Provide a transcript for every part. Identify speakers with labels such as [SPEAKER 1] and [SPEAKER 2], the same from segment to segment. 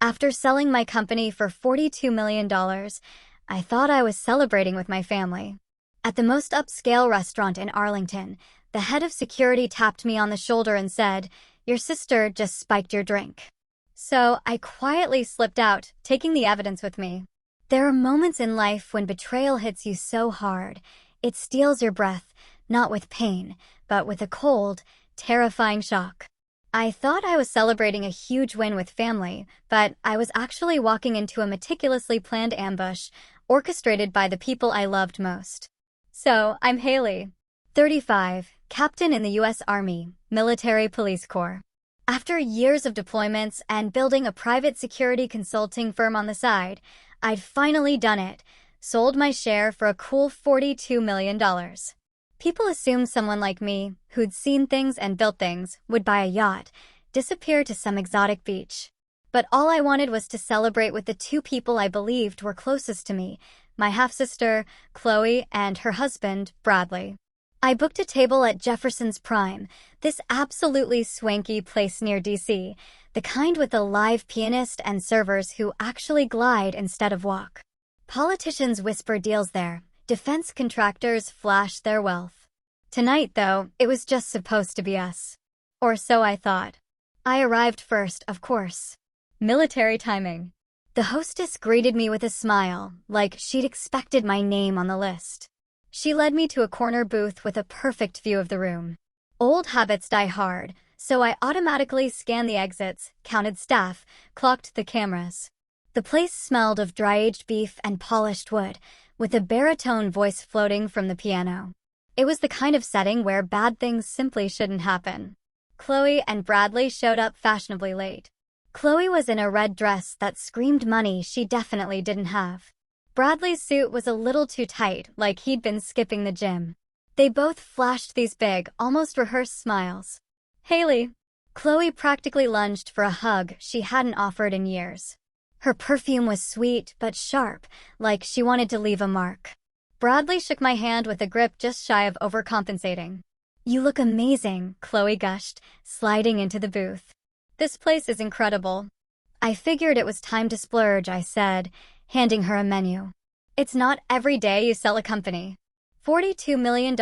[SPEAKER 1] After selling my company for $42 million, I thought I was celebrating with my family. At the most upscale restaurant in Arlington, the head of security tapped me on the shoulder and said, "Your sister just spiked your drink." So I quietly slipped out, taking the evidence with me. There are moments in life when betrayal hits you so hard, it steals your breath, not with pain, but with a cold, terrifying shock. I thought I was celebrating a huge win with family, but I was actually walking into a meticulously planned ambush, orchestrated by the people I loved most. So, I'm Haley, 35, captain in the U.S. Army, Military Police Corps. After years of deployments and building a private security consulting firm on the side, I'd finally done it, sold my share for a cool $42 million. People assumed someone like me, who'd seen things and built things, would buy a yacht, disappear to some exotic beach. But all I wanted was to celebrate with the two people I believed were closest to me, my half-sister, Chloe, and her husband, Bradley. I booked a table at Jefferson's Prime, this absolutely swanky place near D.C., the kind with a live pianist and servers who actually glide instead of walk. Politicians whisper deals there. Defense contractors flash their wealth. Tonight, though, it was just supposed to be us. Or so I thought. I arrived first, of course. Military timing. The hostess greeted me with a smile, like she'd expected my name on the list. She led me to a corner booth with a perfect view of the room. Old habits die hard, so I automatically scanned the exits, counted staff, clocked the cameras. The place smelled of dry-aged beef and polished wood, with a baritone voice floating from the piano. It was the kind of setting where bad things simply shouldn't happen. Chloe and Bradley showed up fashionably late. Chloe was in a red dress that screamed money she definitely didn't have. Bradley's suit was a little too tight, like he'd been skipping the gym. They both flashed these big, almost rehearsed smiles. "Haley." Chloe practically lunged for a hug she hadn't offered in years. Her perfume was sweet but sharp, like she wanted to leave a mark. Bradley shook my hand with a grip just shy of overcompensating. "You look amazing," Chloe gushed, sliding into the booth. "This place is incredible." I figured it was time to splurge, I said, handing her a menu. "It's not every day you sell a company." $42 million,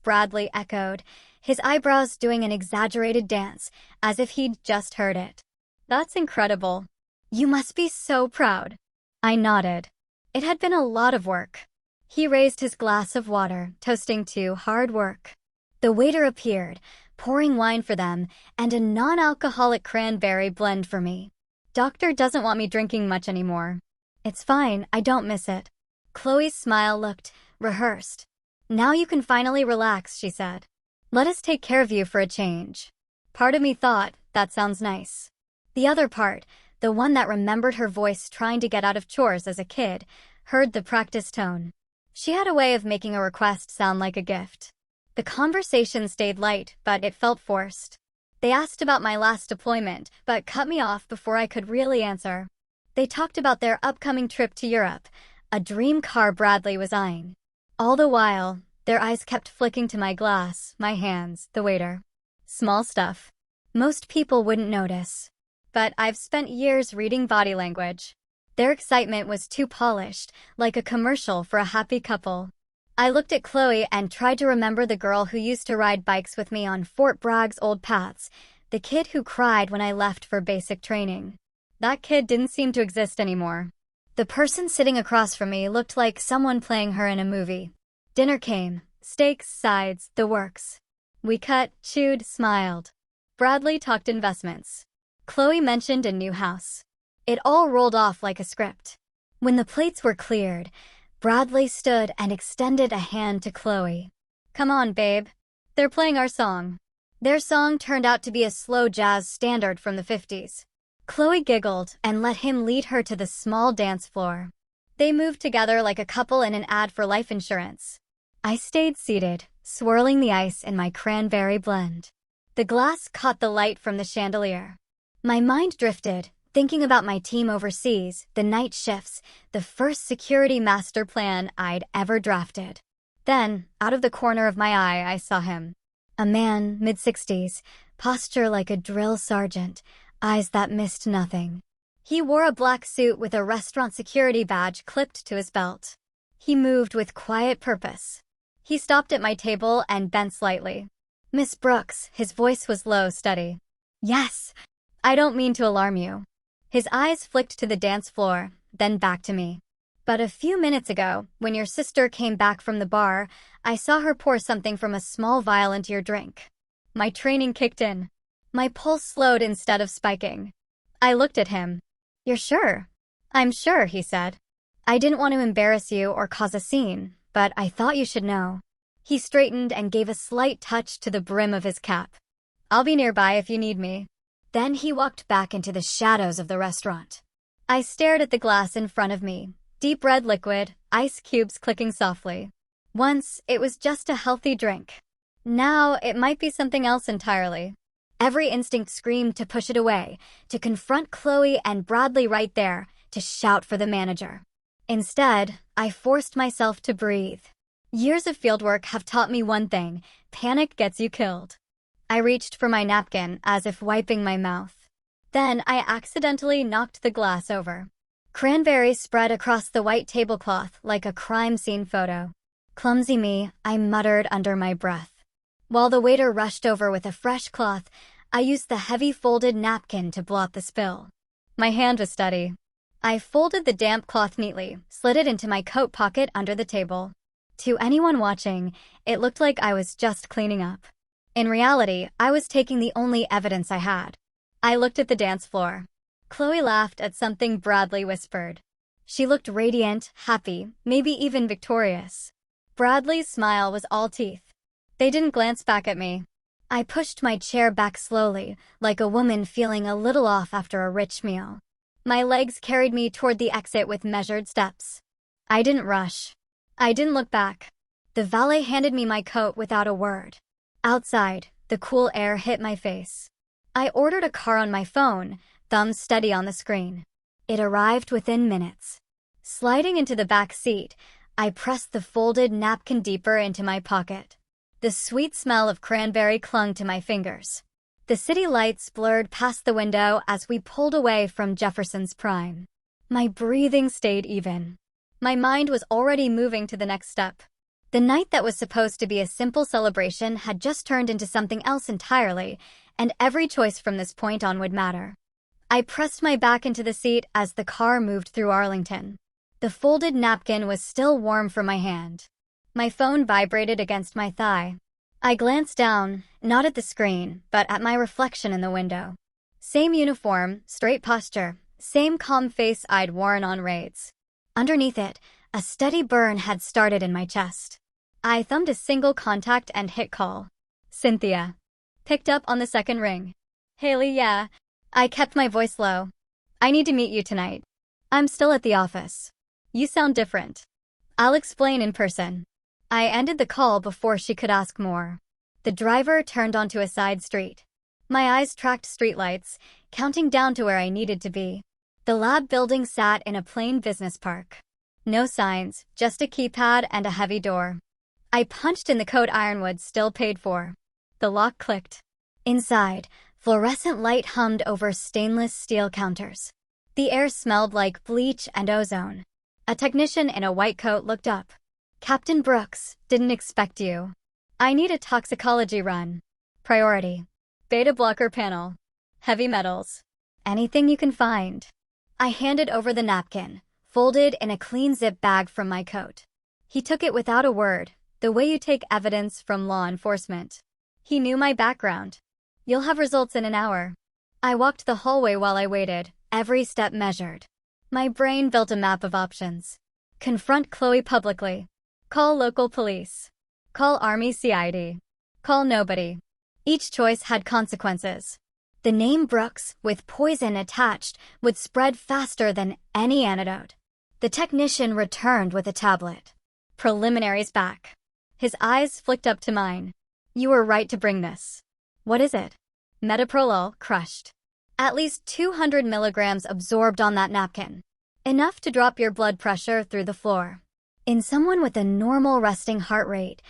[SPEAKER 1] Bradley echoed, his eyebrows doing an exaggerated dance, as if he'd just heard it. "That's incredible. You must be so proud." I nodded. It had been a lot of work. He raised his glass of water, toasting to hard work. The waiter appeared, pouring wine for them, and a non-alcoholic cranberry blend for me. "Doctor doesn't want me drinking much anymore." "It's fine, I don't miss it." Chloe's smile looked rehearsed. "Now you can finally relax," she said. "Let us take care of you for a change." Part of me thought, that sounds nice. The other part, the one that remembered her voice trying to get out of chores as a kid, heard the practice tone. She had a way of making a request sound like a gift. The conversation stayed light, but it felt forced. They asked about my last deployment, but cut me off before I could really answer. They talked about their upcoming trip to Europe, a dream car Bradley was eyeing. All the while, their eyes kept flicking to my glass, my hands, the waiter. Small stuff. Most people wouldn't notice. But I've spent years reading body language. Their excitement was too polished, like a commercial for a happy couple. I looked at Chloe and tried to remember the girl who used to ride bikes with me on Fort Bragg's old paths, the kid who cried when I left for basic training. That kid didn't seem to exist anymore. The person sitting across from me looked like someone playing her in a movie. Dinner came. Steaks, sides, the works. We cut, chewed, smiled. Bradley talked investments. Chloe mentioned a new house. It all rolled off like a script. When the plates were cleared, Bradley stood and extended a hand to Chloe. "Come on, babe. They're playing our song." Their song turned out to be a slow jazz standard from the 50s. Chloe giggled and let him lead her to the small dance floor. They moved together like a couple in an ad for life insurance. I stayed seated, swirling the ice in my cranberry blend. The glass caught the light from the chandelier. My mind drifted, thinking about my team overseas, the night shifts, the first security master plan I'd ever drafted. Then, out of the corner of my eye, I saw him. A man, mid-60s, posture like a drill sergeant, eyes that missed nothing. He wore a black suit with a restaurant security badge clipped to his belt. He moved with quiet purpose. He stopped at my table and bent slightly. "Miss Brooks," his voice was low, steady. "Yes, I don't mean to alarm you." His eyes flicked to the dance floor, then back to me. "But a few minutes ago, when your sister came back from the bar, I saw her pour something from a small vial into your drink." My training kicked in. My pulse slowed instead of spiking. I looked at him. "You're sure?" "I'm sure," he said. "I didn't want to embarrass you or cause a scene, but I thought you should know." He straightened and gave a slight touch to the brim of his cap. "I'll be nearby if you need me." Then he walked back into the shadows of the restaurant. I stared at the glass in front of me, deep red liquid, ice cubes clicking softly. Once, it was just a healthy drink. Now, it might be something else entirely. Every instinct screamed to push it away, to confront Chloe and Bradley right there, to shout for the manager. Instead, I forced myself to breathe. Years of fieldwork have taught me one thing: panic gets you killed. I reached for my napkin, as if wiping my mouth. Then I accidentally knocked the glass over. Cranberries spread across the white tablecloth like a crime scene photo. "Clumsy me," I muttered under my breath. While the waiter rushed over with a fresh cloth, I used the heavy folded napkin to blot the spill. My hand was steady. I folded the damp cloth neatly, slid it into my coat pocket under the table. To anyone watching, it looked like I was just cleaning up. In reality, I was taking the only evidence I had. I looked at the dance floor. Chloe laughed at something Bradley whispered. She looked radiant, happy, maybe even victorious. Bradley's smile was all teeth. They didn't glance back at me. I pushed my chair back slowly, like a woman feeling a little off after a rich meal. My legs carried me toward the exit with measured steps. I didn't rush. I didn't look back. The valet handed me my coat without a word. Outside, the cool air hit my face. I ordered a car on my phone, thumb steady on the screen. It arrived within minutes. Sliding into the back seat, I pressed the folded napkin deeper into my pocket. The sweet smell of cranberry clung to my fingers. The city lights blurred past the window as we pulled away from Jefferson's Prime. My breathing stayed even. My mind was already moving to the next step. The night that was supposed to be a simple celebration had just turned into something else entirely, and every choice from this point on would matter. I pressed my back into the seat as the car moved through Arlington. The folded napkin was still warm from my hand. My phone vibrated against my thigh. I glanced down, not at the screen, but at my reflection in the window. Same uniform, straight posture, same calm face I'd worn on raids. Underneath it, a steady burn had started in my chest. I thumbed a single contact and hit call. Cynthia. Picked up on the second ring. "Haley, yeah." I kept my voice low. "I need to meet you tonight. I'm still at the office. You sound different. I'll explain in person." I ended the call before she could ask more. The driver turned onto a side street. My eyes tracked streetlights, counting down to where I needed to be. The lab building sat in a plain business park. No signs, just a keypad and a heavy door. I punched in the code ironwood still paid for. The lock clicked. Inside, fluorescent light hummed over stainless steel counters. The air smelled like bleach and ozone. A technician in a white coat looked up. "Captain Brooks, didn't expect you. I need a toxicology run. Priority. Beta blocker panel. Heavy metals. Anything you can find." I handed over the napkin, folded in a clean zip bag from my coat. He took it without a word, the way you take evidence from law enforcement. He knew my background. "You'll have results in an hour." I walked the hallway while I waited, every step measured. My brain built a map of options. Confront Chloe publicly. Call local police. Call Army CID. Call nobody. Each choice had consequences. The name Brooks, with poison attached, would spread faster than any antidote. The technician returned with a tablet. Preliminaries back. His eyes flicked up to mine. "You were right to bring this." "What is it?" "Metoprolol, crushed. At least 200 milligrams absorbed on that napkin. Enough to drop your blood pressure through the floor. In someone with a normal resting heart rate,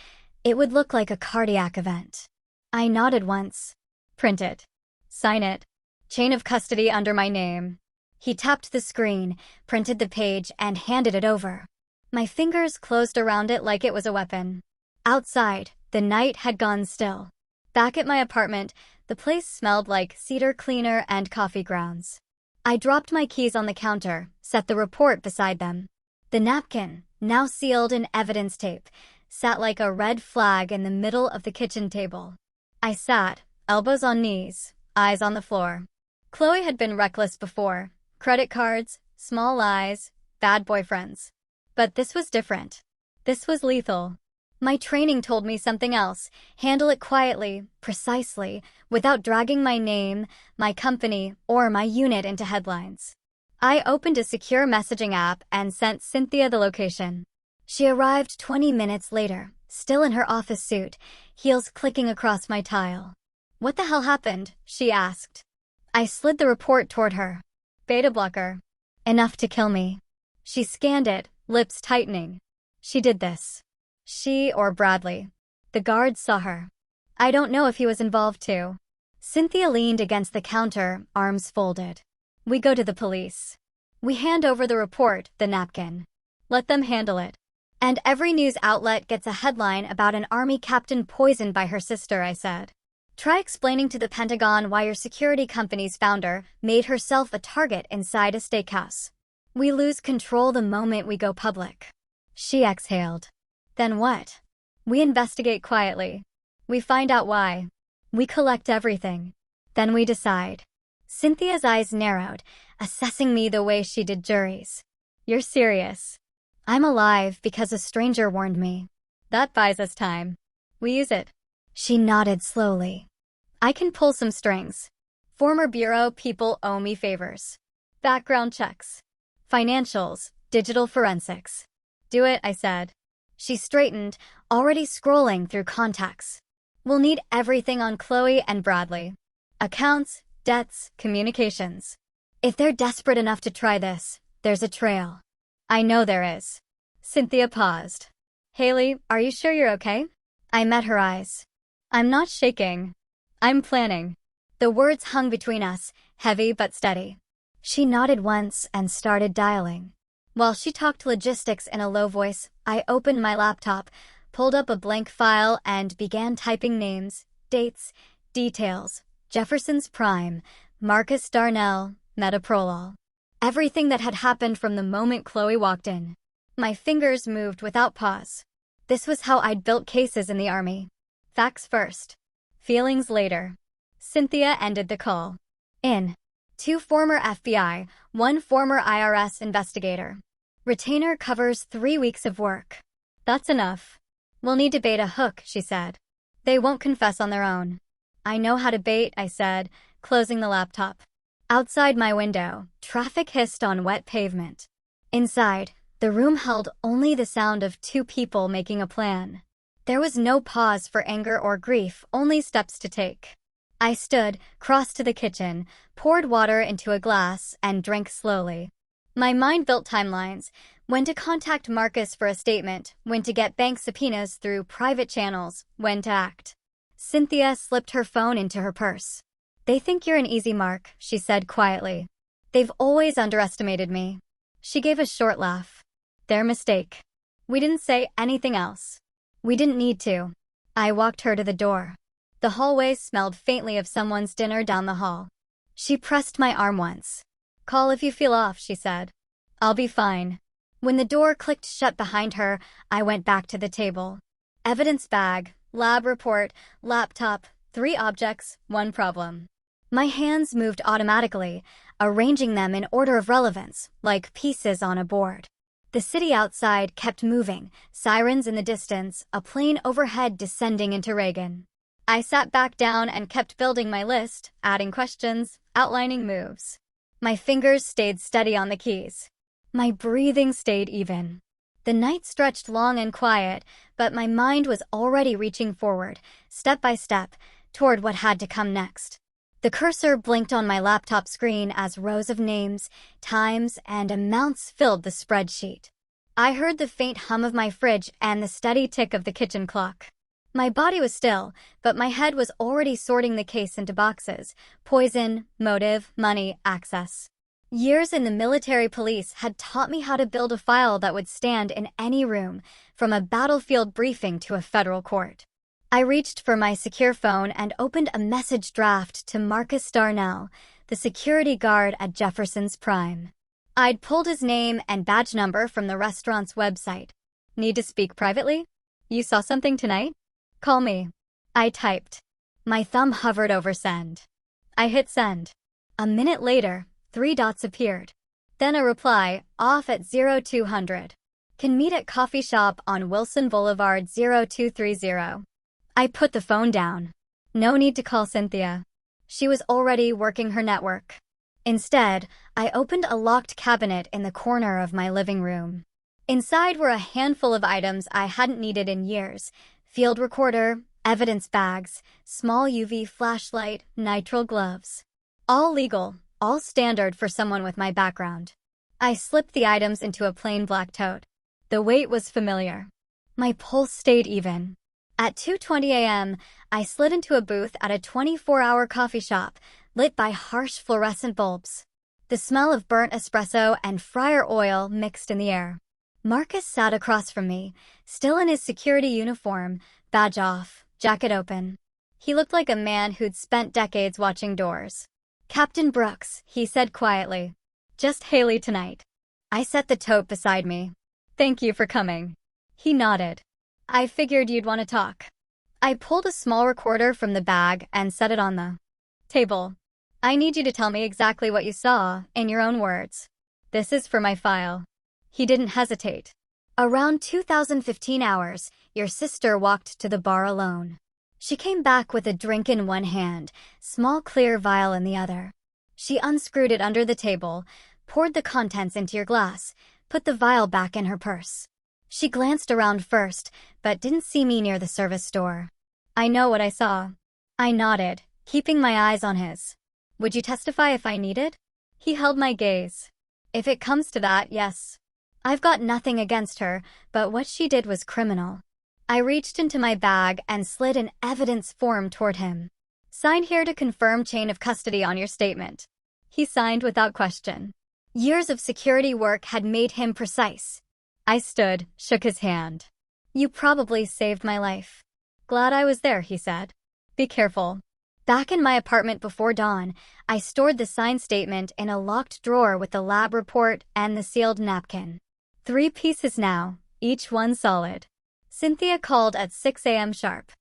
[SPEAKER 1] it would look like a cardiac event." I nodded once. "Print it. Sign it. Chain of custody under my name." He tapped the screen, printed the page, and handed it over. My fingers closed around it like it was a weapon. Outside, the night had gone still. Back at my apartment, the place smelled like cedar cleaner and coffee grounds. I dropped my keys on the counter, set the report beside them. The napkin, now sealed in evidence tape, sat like a red flag in the middle of the kitchen table. I sat, elbows on knees, eyes on the floor. Chloe had been reckless before. Credit cards, small lies, bad boyfriends. But this was different. This was lethal. My training told me something else. Handle it quietly, precisely, without dragging my name, my company, or my unit into headlines. I opened a secure messaging app and sent Cynthia the location. She arrived 20 minutes later, still in her office suit, heels clicking across my tile. "What the hell happened?" she asked. I slid the report toward her. Beta blocker. Enough to kill me. She scanned it, lips tightening. She did this. She or Bradley. The guards saw her. I don't know if he was involved too. Cynthia leaned against the counter, arms folded. We go to the police. We hand over the report, the napkin. Let them handle it. And every news outlet gets a headline about an army captain poisoned by her sister, I said. Try explaining to the Pentagon why your security company's founder made herself a target inside a steakhouse. We lose control the moment we go public. She exhaled. Then what? We investigate quietly. We find out why. We collect everything. Then we decide. Cynthia's eyes narrowed, assessing me the way she did juries. You're serious. I'm alive because a stranger warned me. That buys us time. We use it. She nodded slowly. I can pull some strings. Former bureau people owe me favors. Background checks. Financials, digital forensics. Do it, I said. She straightened, already scrolling through contacts. We'll need everything on Chloe and Bradley. Accounts, debts, communications. If they're desperate enough to try this, there's a trail. I know there is. Cynthia paused. Haley, are you sure you're okay? I met her eyes. I'm not shaking. I'm planning. The words hung between us, heavy but steady. She nodded once and started dialing. While she talked logistics in a low voice, I opened my laptop, pulled up a blank file, and began typing names, dates, details. Jefferson's Prime, Marcus Darnell, Metaprolol. Everything that had happened from the moment Chloe walked in. My fingers moved without pause. This was how I'd built cases in the Army. Facts first. Feelings later. Cynthia ended the call. In. 2 former FBI, 1 former IRS investigator. Retainer covers 3 weeks of work. That's enough. We'll need to bait a hook, she said. They won't confess on their own. I know how to bait, I said, closing the laptop. Outside my window, traffic hissed on wet pavement. Inside, the room held only the sound of 2 people making a plan. There was no pause for anger or grief, only steps to take. I stood, crossed to the kitchen, poured water into a glass, and drank slowly. My mind built timelines: when to contact Marcus for a statement, when to get bank subpoenas through private channels, when to act. Cynthia slipped her phone into her purse. They think you're an easy mark, she said quietly. They've always underestimated me. She gave a short laugh. Their mistake. We didn't say anything else. We didn't need to. I walked her to the door. The hallway smelled faintly of someone's dinner down the hall. She pressed my arm once. Call if you feel off, she said. I'll be fine. When the door clicked shut behind her, I went back to the table. Evidence bag, lab report, laptop, 3 objects, 1 problem. My hands moved automatically, arranging them in order of relevance, like pieces on a board. The city outside kept moving, sirens in the distance, a plane overhead descending into Reagan. I sat back down and kept building my list, adding questions, outlining moves. My fingers stayed steady on the keys. My breathing stayed even. The night stretched long and quiet, but my mind was already reaching forward, step by step, toward what had to come next. The cursor blinked on my laptop screen as rows of names, times, and amounts filled the spreadsheet. I heard the faint hum of my fridge and the steady tick of the kitchen clock. My body was still, but my head was already sorting the case into boxes: poison, motive, money, access. Years in the military police had taught me how to build a file that would stand in any room, from a battlefield briefing to a federal court. I reached for my secure phone and opened a message draft to Marcus Darnell, the security guard at Jefferson's Prime. I'd pulled his name and badge number from the restaurant's website. Need to speak privately? You saw something tonight? Call me. I typed. My thumb hovered over send. I hit send. A minute later, 3 dots appeared. Then a reply, off at 0200. Can meet at coffee shop on Wilson Boulevard 0230. I put the phone down. No need to call Cynthia. She was already working her network. Instead, I opened a locked cabinet in the corner of my living room. Inside were a handful of items I hadn't needed in years: field recorder, evidence bags, small UV flashlight, nitrile gloves. All legal, all standard for someone with my background. I slipped the items into a plain black tote. The weight was familiar. My pulse stayed even. At 2:20 a.m., I slid into a booth at a 24-hour coffee shop, lit by harsh fluorescent bulbs. The smell of burnt espresso and fryer oil mixed in the air. Marcus sat across from me, still in his security uniform, badge off, jacket open. He looked like a man who'd spent decades watching Doors. Captain Brooks, he said quietly. Just Haley tonight. I set the tote beside me. Thank you for coming. He nodded. I figured you'd want to talk. I pulled a small recorder from the bag and set it on the table. I need you to tell me exactly what you saw, in your own words. This is for my file. He didn't hesitate. Around 2015 hours, your sister walked to the bar alone. She came back with a drink in one hand, small clear vial in the other. She unscrewed it under the table, poured the contents into your glass, put the vial back in her purse. She glanced around first, but didn't see me near the service door. I know what I saw. I nodded, keeping my eyes on his. Would you testify if I needed? He held my gaze. If it comes to that, yes. I've got nothing against her, but what she did was criminal. I reached into my bag and slid an evidence form toward him. Sign here to confirm chain of custody on your statement. He signed without question. Years of security work had made him precise. I stood, shook his hand. You probably saved my life. Glad I was there, he said. Be careful. Back in my apartment before dawn, I stored the signed statement in a locked drawer with the lab report and the sealed napkin. 3 pieces now, each one solid. Cynthia called at 6 a.m. sharp.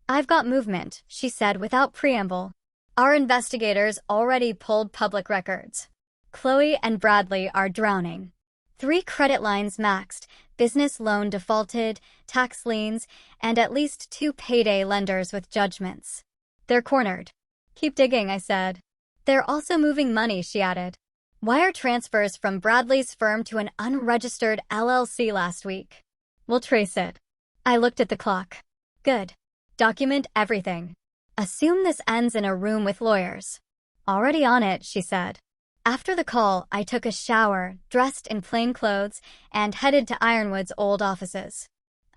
[SPEAKER 1] I've got movement, she said without preamble. Our investigators already pulled public records. Chloe and Bradley are drowning. 3 credit lines maxed, business loan defaulted, tax liens, and at least 2 payday lenders with judgments. They're cornered. Keep digging, I said. They're also moving money, she added. Wire transfers from Bradley's firm to an unregistered LLC last week. We'll trace it. I looked at the clock. Good. Document everything. Assume this ends in a room with lawyers. Already on it, she said. After the call, I took a shower, dressed in plain clothes, and headed to Ironwood's old offices.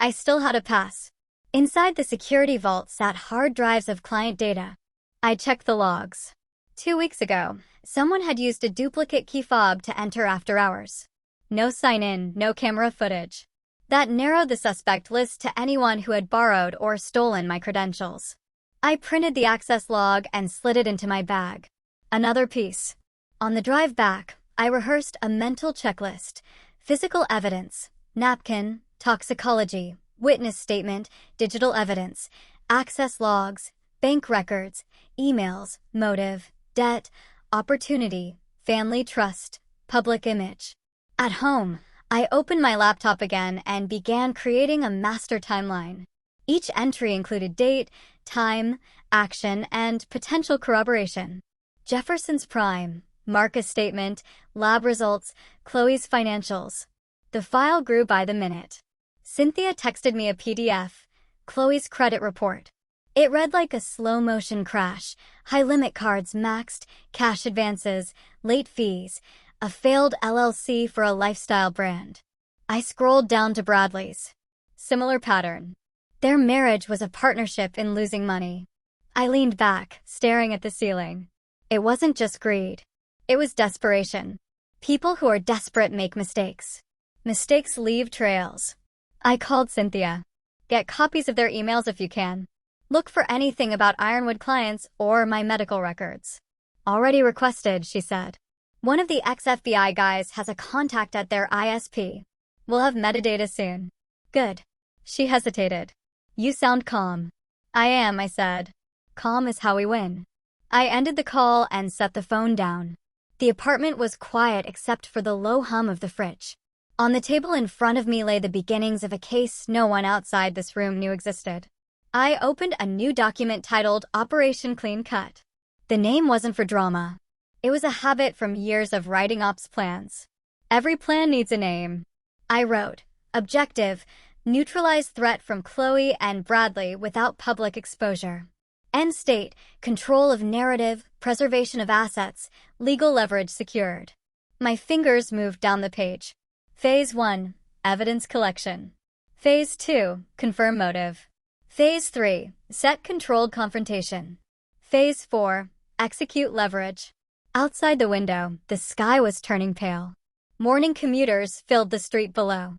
[SPEAKER 1] I still had a pass. Inside the security vault sat hard drives of client data. I checked the logs. 2 weeks ago, someone had used a duplicate key fob to enter after hours. No sign-in, no camera footage. That narrowed the suspect list to anyone who had borrowed or stolen my credentials. I printed the access log and slid it into my bag. Another piece. On the drive back, I rehearsed a mental checklist: physical evidence, napkin, toxicology, witness statement, digital evidence, access logs, bank records, emails, motive, debt, opportunity, family trust, public image. At home, I opened my laptop again and began creating a master timeline. Each entry included date, time, action, and potential corroboration. Jefferson's Prime, Marcus statement, lab results, Chloe's financials. The file grew by the minute. Cynthia texted me a PDF, Chloe's credit report. It read like a slow-motion crash: high limit cards maxed, cash advances, late fees, a failed LLC for a lifestyle brand. I scrolled down to Bradley's. Similar pattern. Their marriage was a partnership in losing money. I leaned back, staring at the ceiling. It wasn't just greed. It was desperation. People who are desperate make mistakes. Mistakes leave trails. I called Cynthia. Get copies of their emails if you can. Look for anything about Ironwood clients or my medical records. Already requested, she said. One of the ex-FBI guys has a contact at their ISP. We'll have metadata soon. Good. She hesitated. You sound calm. I am, I said. Calm is how we win. I ended the call and set the phone down. The apartment was quiet except for the low hum of the fridge. On the table in front of me lay the beginnings of a case no one outside this room knew existed. I opened a new document titled Operation Clean Cut. The name wasn't for drama. It was a habit from years of writing ops plans. Every plan needs a name. I wrote, Objective, neutralize threat from Chloe and Bradley without public exposure. End state, control of narrative, preservation of assets, legal leverage secured. My fingers moved down the page. Phase 1, evidence collection. Phase 2, confirm motive. Phase 3, set controlled confrontation. Phase 4, execute leverage. Outside the window, the sky was turning pale. Morning commuters filled the street below.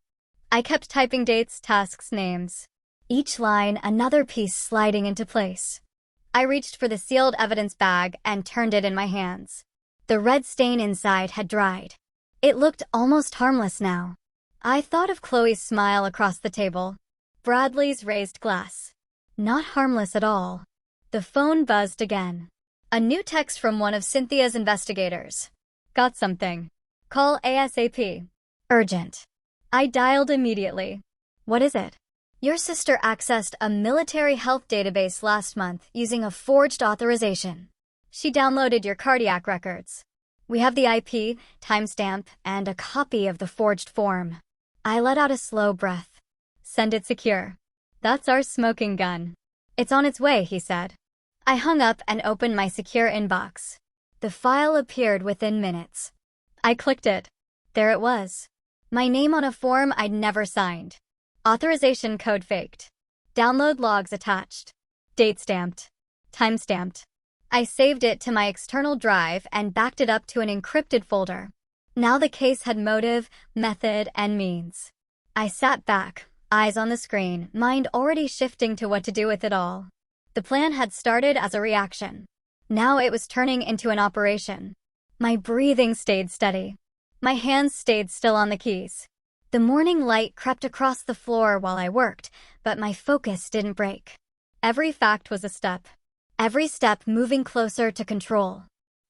[SPEAKER 1] I kept typing dates, tasks, names. Each line, another piece sliding into place. I reached for the sealed evidence bag and turned it in my hands. The red stain inside had dried. It looked almost harmless now. I thought of Chloe's smile across the table. Bradley's raised glass. Not harmless at all. The phone buzzed again. A new text from one of Cynthia's investigators. Got something. Call ASAP. Urgent. I dialed immediately. What is it? Your sister accessed a military health database last month using a forged authorization. She downloaded your cardiac records. We have the IP, timestamp, and a copy of the forged form. I let out a slow breath. Send it secure. That's our smoking gun. It's on its way, he said. I hung up and opened my secure inbox. The file appeared within minutes. I clicked it. There it was. My name on a form I'd never signed. Authorization code faked. Download logs attached. Date stamped. Time stamped. I saved it to my external drive and backed it up to an encrypted folder. Now the case had motive, method, and means. I sat back, eyes on the screen, mind already shifting to what to do with it all. The plan had started as a reaction. Now it was turning into an operation. My breathing stayed steady. My hands stayed still on the keys. The morning light crept across the floor while I worked, but my focus didn't break. Every fact was a step. Every step moving closer to control.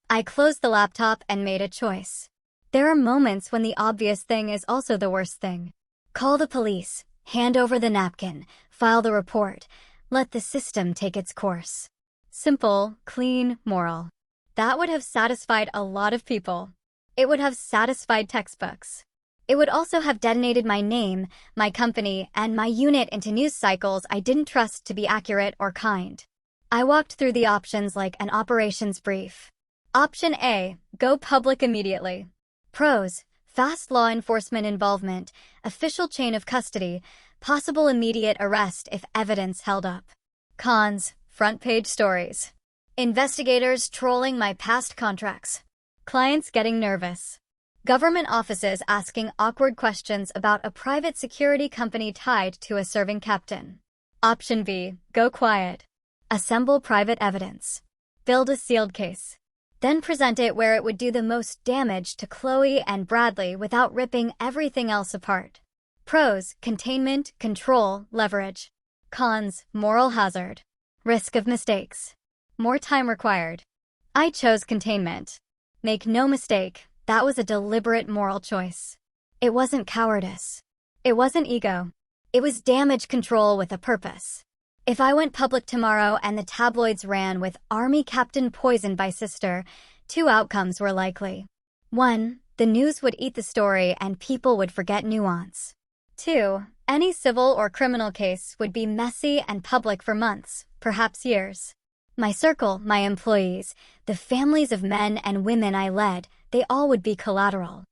[SPEAKER 1] I closed the laptop and made a choice. There are moments when the obvious thing is also the worst thing. Call the police, hand over the napkin, file the report, let the system take its course. Simple, clean, moral. That would have satisfied a lot of people. It would have satisfied textbooks. It would also have detonated my name, my company, and my unit into news cycles I didn't trust to be accurate or kind. I walked through the options like an operations brief. Option A, go public immediately. Pros, fast law enforcement involvement, official chain of custody, possible immediate arrest if evidence held up. Cons, front page stories. Investigators trolling my past contracts. Clients getting nervous. Government offices asking awkward questions about a private security company tied to a serving captain. Option B, go quiet. Assemble private evidence. Build a sealed case. Then present it where it would do the most damage to Chloe and Bradley without ripping everything else apart. Pros, containment, control, leverage. Cons, moral hazard. Risk of mistakes. More time required. I chose containment. Make no mistake, that was a deliberate moral choice. It wasn't cowardice. It wasn't ego. It was damage control with a purpose. If I went public tomorrow and the tabloids ran with Army Captain poisoned by sister, two outcomes were likely. 1, the news would eat the story and people would forget nuance. 2, any civil or criminal case would be messy and public for months, perhaps years. My circle, my employees, the families of men and women I led, they all would be collateral.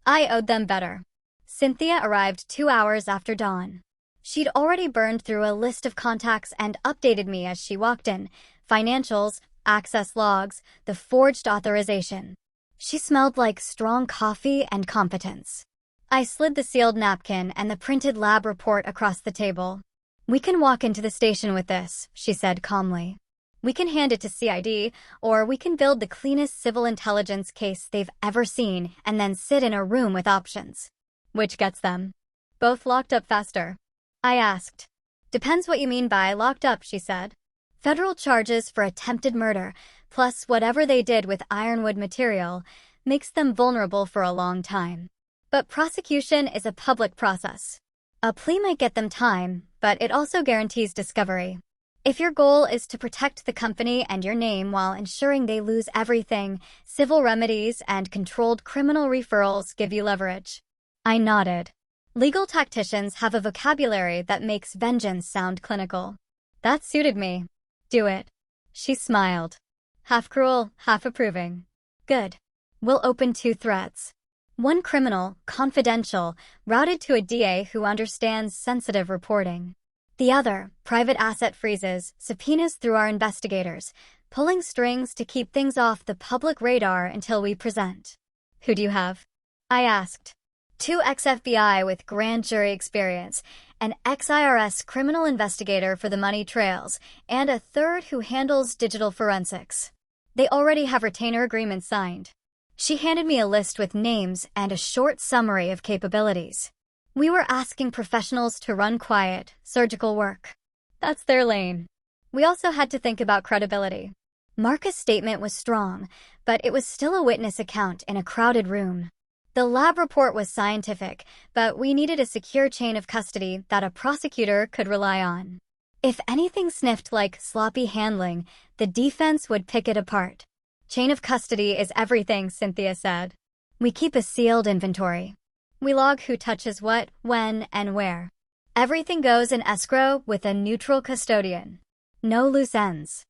[SPEAKER 1] I owed them better. Cynthia arrived 2 hours after dawn. She'd already burned through a list of contacts and updated me as she walked in. Financials, access logs, the forged authorization. She smelled like strong coffee and competence. I slid the sealed napkin and the printed lab report across the table. "We can walk into the station with this," she said calmly. "We can hand it to CID, or we can build the cleanest civil intelligence case they've ever seen and then sit in a room with options." "Which gets them both locked up faster?" I asked. "Depends what you mean by locked up," she said. "Federal charges for attempted murder, plus whatever they did with ironwood material, makes them vulnerable for a long time. But prosecution is a public process. A plea might get them time, but it also guarantees discovery. If your goal is to protect the company and your name while ensuring they lose everything, civil remedies and controlled criminal referrals give you leverage." I nodded. Legal tacticians have a vocabulary that makes vengeance sound clinical. That suited me. "Do it." She smiled. Half cruel, half approving. "Good. We'll open 2 threads. One criminal, confidential, routed to a DA who understands sensitive reporting. The other, private asset freezes, subpoenas through our investigators, pulling strings to keep things off the public radar until we present." "Who do you have?" I asked. 2 ex-FBI with grand jury experience, an ex-IRS criminal investigator for the money trails, and a third who handles digital forensics. They already have retainer agreements signed. She handed me a list with names and a short summary of capabilities. We were asking professionals to run quiet, surgical work. That's their lane. We also had to think about credibility. Marcus' statement was strong, but it was still a witness account in a crowded room. The lab report was scientific, but we needed a secure chain of custody that a prosecutor could rely on. If anything sniffed like sloppy handling, the defense would pick it apart. "Chain of custody is everything," Cynthia said. "We keep a sealed inventory. We log who touches what, when, and where. Everything goes in escrow with a neutral custodian. No loose ends."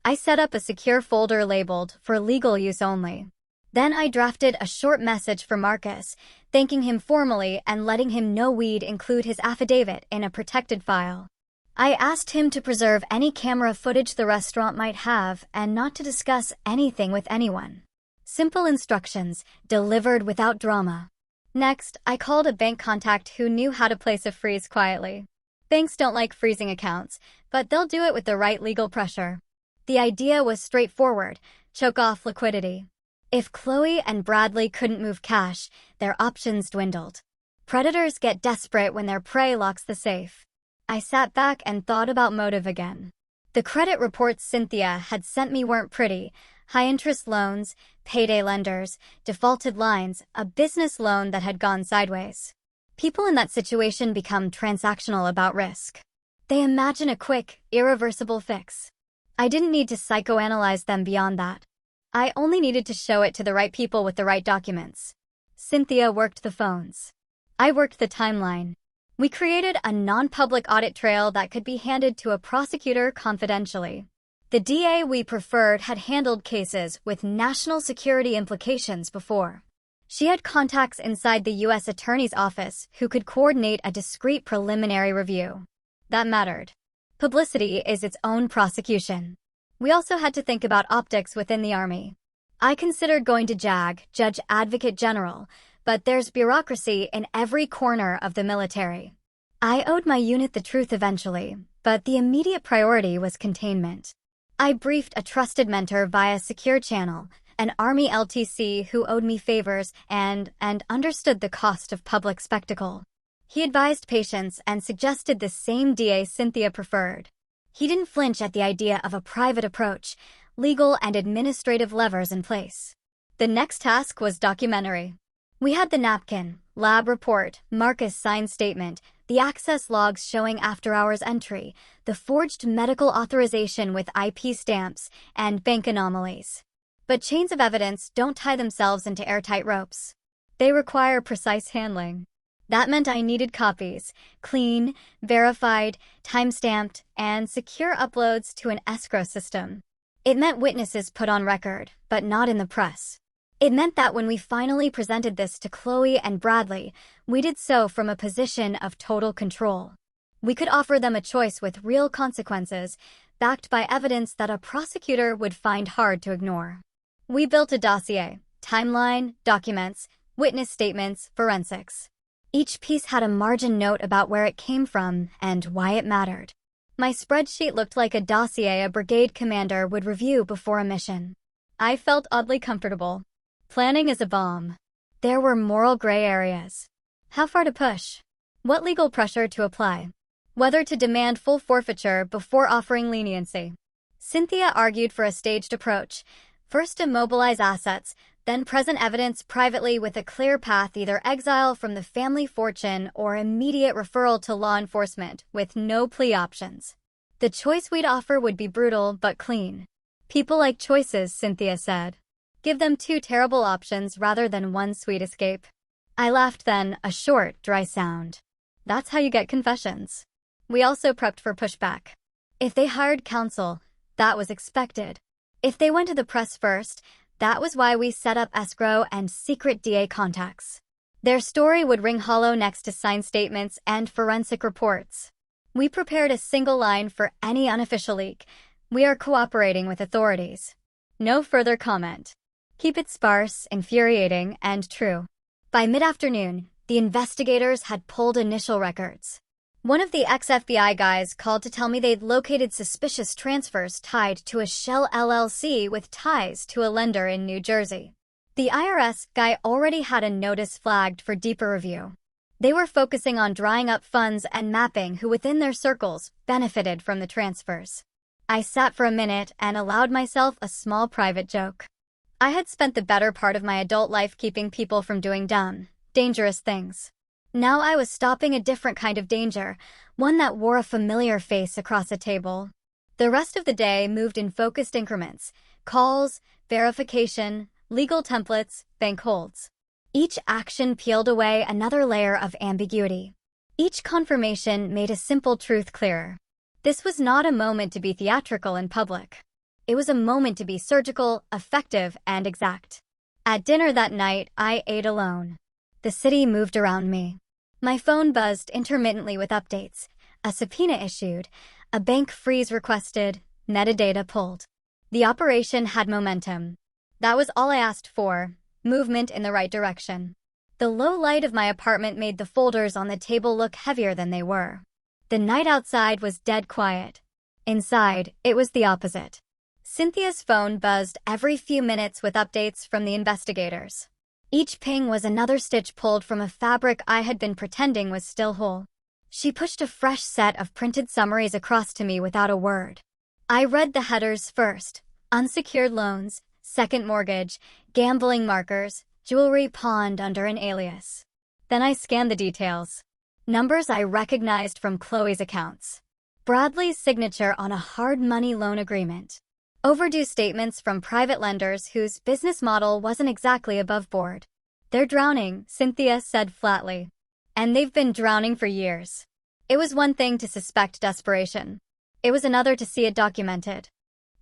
[SPEAKER 1] I set up a secure folder labeled for legal use only. Then I drafted a short message for Marcus, thanking him formally and letting him know we'd include his affidavit in a protected file. I asked him to preserve any camera footage the restaurant might have and not to discuss anything with anyone. Simple instructions, delivered without drama. Next, I called a bank contact who knew how to place a freeze quietly. Banks don't like freezing accounts, but they'll do it with the right legal pressure. The idea was straightforward: choke off liquidity. If Chloe and Bradley couldn't move cash, their options dwindled. Predators get desperate when their prey locks the safe. I sat back and thought about motive again. The credit reports Cynthia had sent me weren't pretty: high-interest loans, payday lenders, defaulted lines, a business loan that had gone sideways. People in that situation become transactional about risk. They imagine a quick, irreversible fix. I didn't need to psychoanalyze them beyond that. I only needed to show it to the right people with the right documents. Cynthia worked the phones. I worked the timeline. We created a non-public audit trail that could be handed to a prosecutor confidentially. The DA we preferred had handled cases with national security implications before. She had contacts inside the U.S. Attorney's Office who could coordinate a discreet preliminary review. That mattered. Publicity is its own prosecution. We also had to think about optics within the Army. I considered going to JAG, Judge Advocate General, but there's bureaucracy in every corner of the military. I owed my unit the truth eventually, but the immediate priority was containment. I briefed a trusted mentor via secure channel, an Army LTC who owed me favors and understood the cost of public spectacle. He advised patience and suggested the same DA Cynthia preferred. He didn't flinch at the idea of a private approach, legal and administrative levers in place. The next task was documentary. We had the napkin, lab report, Marcus' signed statement, the access logs showing after-hours entry, the forged medical authorization with IP stamps, and bank anomalies. But chains of evidence don't tie themselves into airtight ropes. They require precise handling. That meant I needed copies, clean, verified, time-stamped, and secure uploads to an escrow system. It meant witnesses put on record, but not in the press. It meant that when we finally presented this to Chloe and Bradley, we did so from a position of total control. We could offer them a choice with real consequences, backed by evidence that a prosecutor would find hard to ignore. We built a dossier, timeline, documents, witness statements, forensics. Each piece had a margin note about where it came from and why it mattered. My spreadsheet looked like a dossier a brigade commander would review before a mission. I felt oddly comfortable. Planning is a bomb. There were moral gray areas. How far to push? What legal pressure to apply? Whether to demand full forfeiture before offering leniency. Cynthia argued for a staged approach. First immobilize assets, then present evidence privately with a clear path, either exile from the family fortune or immediate referral to law enforcement with no plea options. The choice we'd offer would be brutal but clean. People like choices, Cynthia said. Give them two terrible options rather than one sweet escape. I laughed then, a short, dry sound. That's how you get confessions. We also prepped for pushback. If they hired counsel, that was expected. If they went to the press first, that was why we set up escrow and secret DA contacts. Their story would ring hollow next to signed statements and forensic reports. We prepared a single line for any unofficial leak. We are cooperating with authorities. No further comment. Keep it sparse, infuriating, and true. By mid-afternoon, the investigators had pulled initial records. One of the ex-FBI guys called to tell me they'd located suspicious transfers tied to a Shell LLC with ties to a lender in New Jersey. The IRS guy already had a notice flagged for deeper review. They were focusing on drying up funds and mapping who within their circles benefited from the transfers. I sat for a minute and allowed myself a small private joke. I had spent the better part of my adult life keeping people from doing dumb, dangerous things. Now I was stopping a different kind of danger, one that wore a familiar face across a table. The rest of the day moved in focused increments: calls, verification, legal templates, bank holds. Each action peeled away another layer of ambiguity. Each confirmation made a simple truth clearer. This was not a moment to be theatrical in public. It was a moment to be surgical, effective, and exact. At dinner that night, I ate alone. The city moved around me. My phone buzzed intermittently with updates. A subpoena issued, a bank freeze requested, metadata pulled. The operation had momentum. That was all I asked for, movement in the right direction. The low light of my apartment made the folders on the table look heavier than they were. The night outside was dead quiet. Inside, it was the opposite. Cynthia's phone buzzed every few minutes with updates from the investigators. Each ping was another stitch pulled from a fabric I had been pretending was still whole. She pushed a fresh set of printed summaries across to me without a word. I read the headers first: unsecured loans, second mortgage, gambling markers, jewelry pawned under an alias. Then I scanned the details. Numbers I recognized from Chloe's accounts. Bradley's signature on a hard money loan agreement. Overdue statements from private lenders whose business model wasn't exactly above board. They're drowning, Cynthia said flatly. And they've been drowning for years. It was one thing to suspect desperation. It was another to see it documented.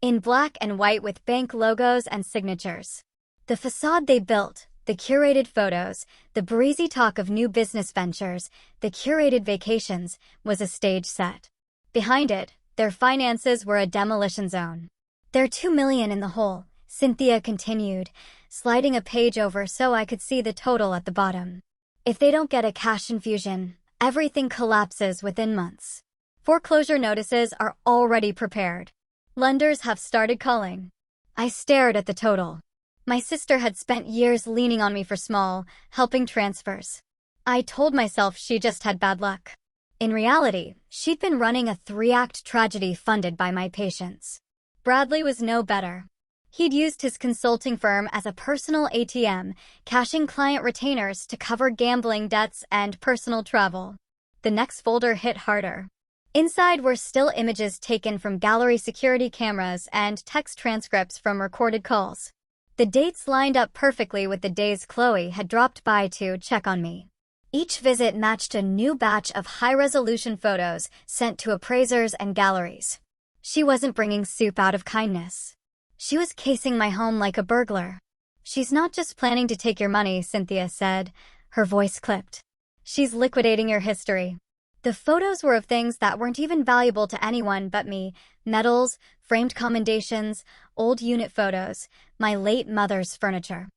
[SPEAKER 1] In black and white with bank logos and signatures. The facade they built, the curated photos, the breezy talk of new business ventures, the curated vacations, was a stage set. Behind it, their finances were a demolition zone. They're $2 million in the hole, Cynthia continued, sliding a page over so I could see the total at the bottom. If they don't get a cash infusion, everything collapses within months. Foreclosure notices are already prepared. Lenders have started calling. I stared at the total. My sister had spent years leaning on me for small, helping transfers. I told myself she just had bad luck. In reality, she'd been running a 3-act tragedy funded by my patients. Bradley was no better. He'd used his consulting firm as a personal ATM, cashing client retainers to cover gambling debts and personal travel. The next folder hit harder. Inside were still images taken from gallery security cameras and text transcripts from recorded calls. The dates lined up perfectly with the days Chloe had dropped by to check on me. Each visit matched a new batch of high-resolution photos sent to appraisers and galleries. She wasn't bringing soup out of kindness. She was casing my home like a burglar. She's not just planning to take your money, Cynthia said. Her voice clipped. She's liquidating your history. The photos were of things that weren't even valuable to anyone but me: medals, framed commendations, old unit photos, my late mother's furniture.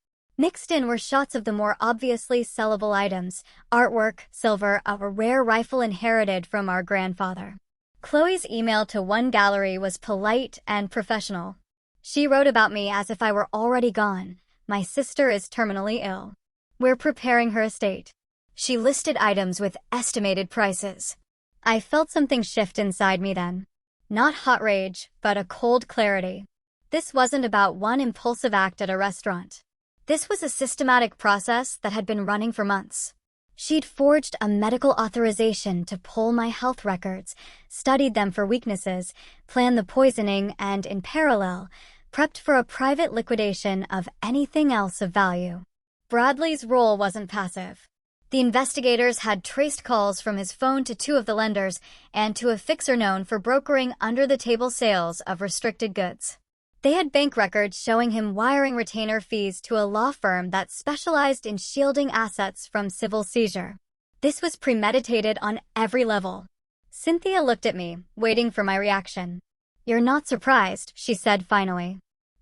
[SPEAKER 1] Mixed in were shots of the more obviously sellable items, artwork, silver, a rare rifle inherited from our grandfather. Chloe's email to one gallery was polite and professional. She wrote about me as if I were already gone. My sister is terminally ill. We're preparing her estate. She listed items with estimated prices. I felt something shift inside me then. Not hot rage, but a cold clarity. This wasn't about one impulsive act at a restaurant. This was a systematic process that had been running for months. She'd forged a medical authorization to pull my health records, studied them for weaknesses, planned the poisoning, and, in parallel, prepped for a private liquidation of anything else of value. Bradley's role wasn't passive. The investigators had traced calls from his phone to two of the lenders and to a fixer known for brokering under-the-table sales of restricted goods. They had bank records showing him wiring retainer fees to a law firm that specialized in shielding assets from civil seizure. This was premeditated on every level. Cynthia looked at me, waiting for my reaction. "You're not surprised," she said finally.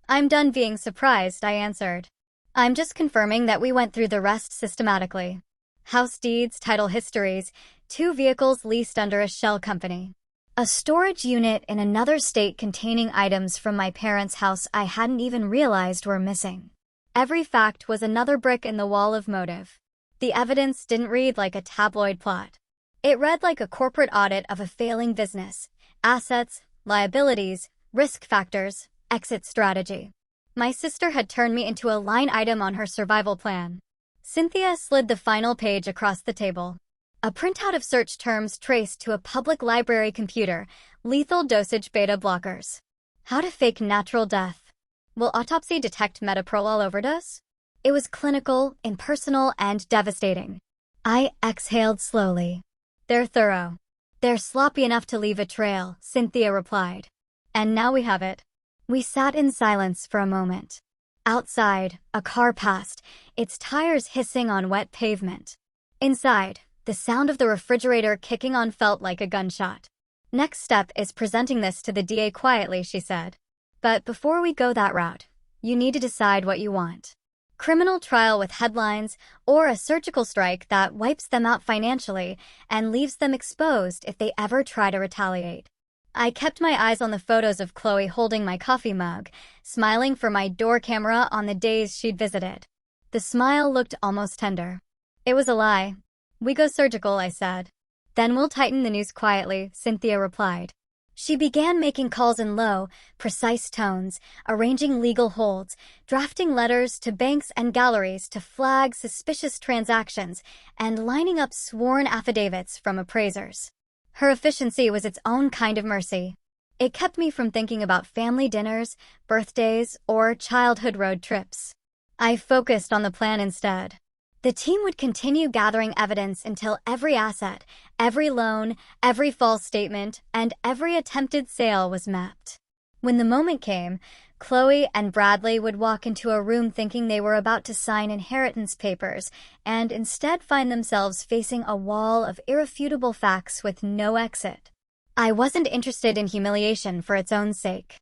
[SPEAKER 1] "I'm done being surprised," I answered. "I'm just confirming that we went through the rest systematically. House deeds, title histories, 2 vehicles leased under a shell company. A storage unit in another state containing items from my parents' house I hadn't even realized were missing. Every fact was another brick in the wall of motive. The evidence didn't read like a tabloid plot. It read like a corporate audit of a failing business: assets, liabilities, risk factors, exit strategy. My sister had turned me into a line item on her survival plan." Cynthia slid the final page across the table. A printout of search terms traced to a public library computer: lethal dosage beta blockers. How to fake natural death. Will autopsy detect metoprolol overdose? It was clinical, impersonal, and devastating. I exhaled slowly. "They're thorough. They're sloppy enough to leave a trail," Cynthia replied. "And now we have it." We sat in silence for a moment. Outside, a car passed, its tires hissing on wet pavement. Inside, the sound of the refrigerator kicking on felt like a gunshot. "Next step is presenting this to the DA quietly," she said. "But before we go that route, you need to decide what you want. Criminal trial with headlines, or a surgical strike that wipes them out financially and leaves them exposed if they ever try to retaliate." I kept my eyes on the photos of Chloe holding my coffee mug, smiling for my door camera on the days she'd visited. The smile looked almost tender. "It was a lie. We go surgical," I said. "Then we'll tighten the noose quietly," Cynthia replied. She began making calls in low, precise tones, arranging legal holds, drafting letters to banks and galleries to flag suspicious transactions, and lining up sworn affidavits from appraisers. Her efficiency was its own kind of mercy. It kept me from thinking about family dinners, birthdays, or childhood road trips. I focused on the plan instead. The team would continue gathering evidence until every asset, every loan, every false statement, and every attempted sale was mapped. When the moment came, Chloe and Bradley would walk into a room thinking they were about to sign inheritance papers, and instead find themselves facing a wall of irrefutable facts with no exit. I wasn't interested in humiliation for its own sake.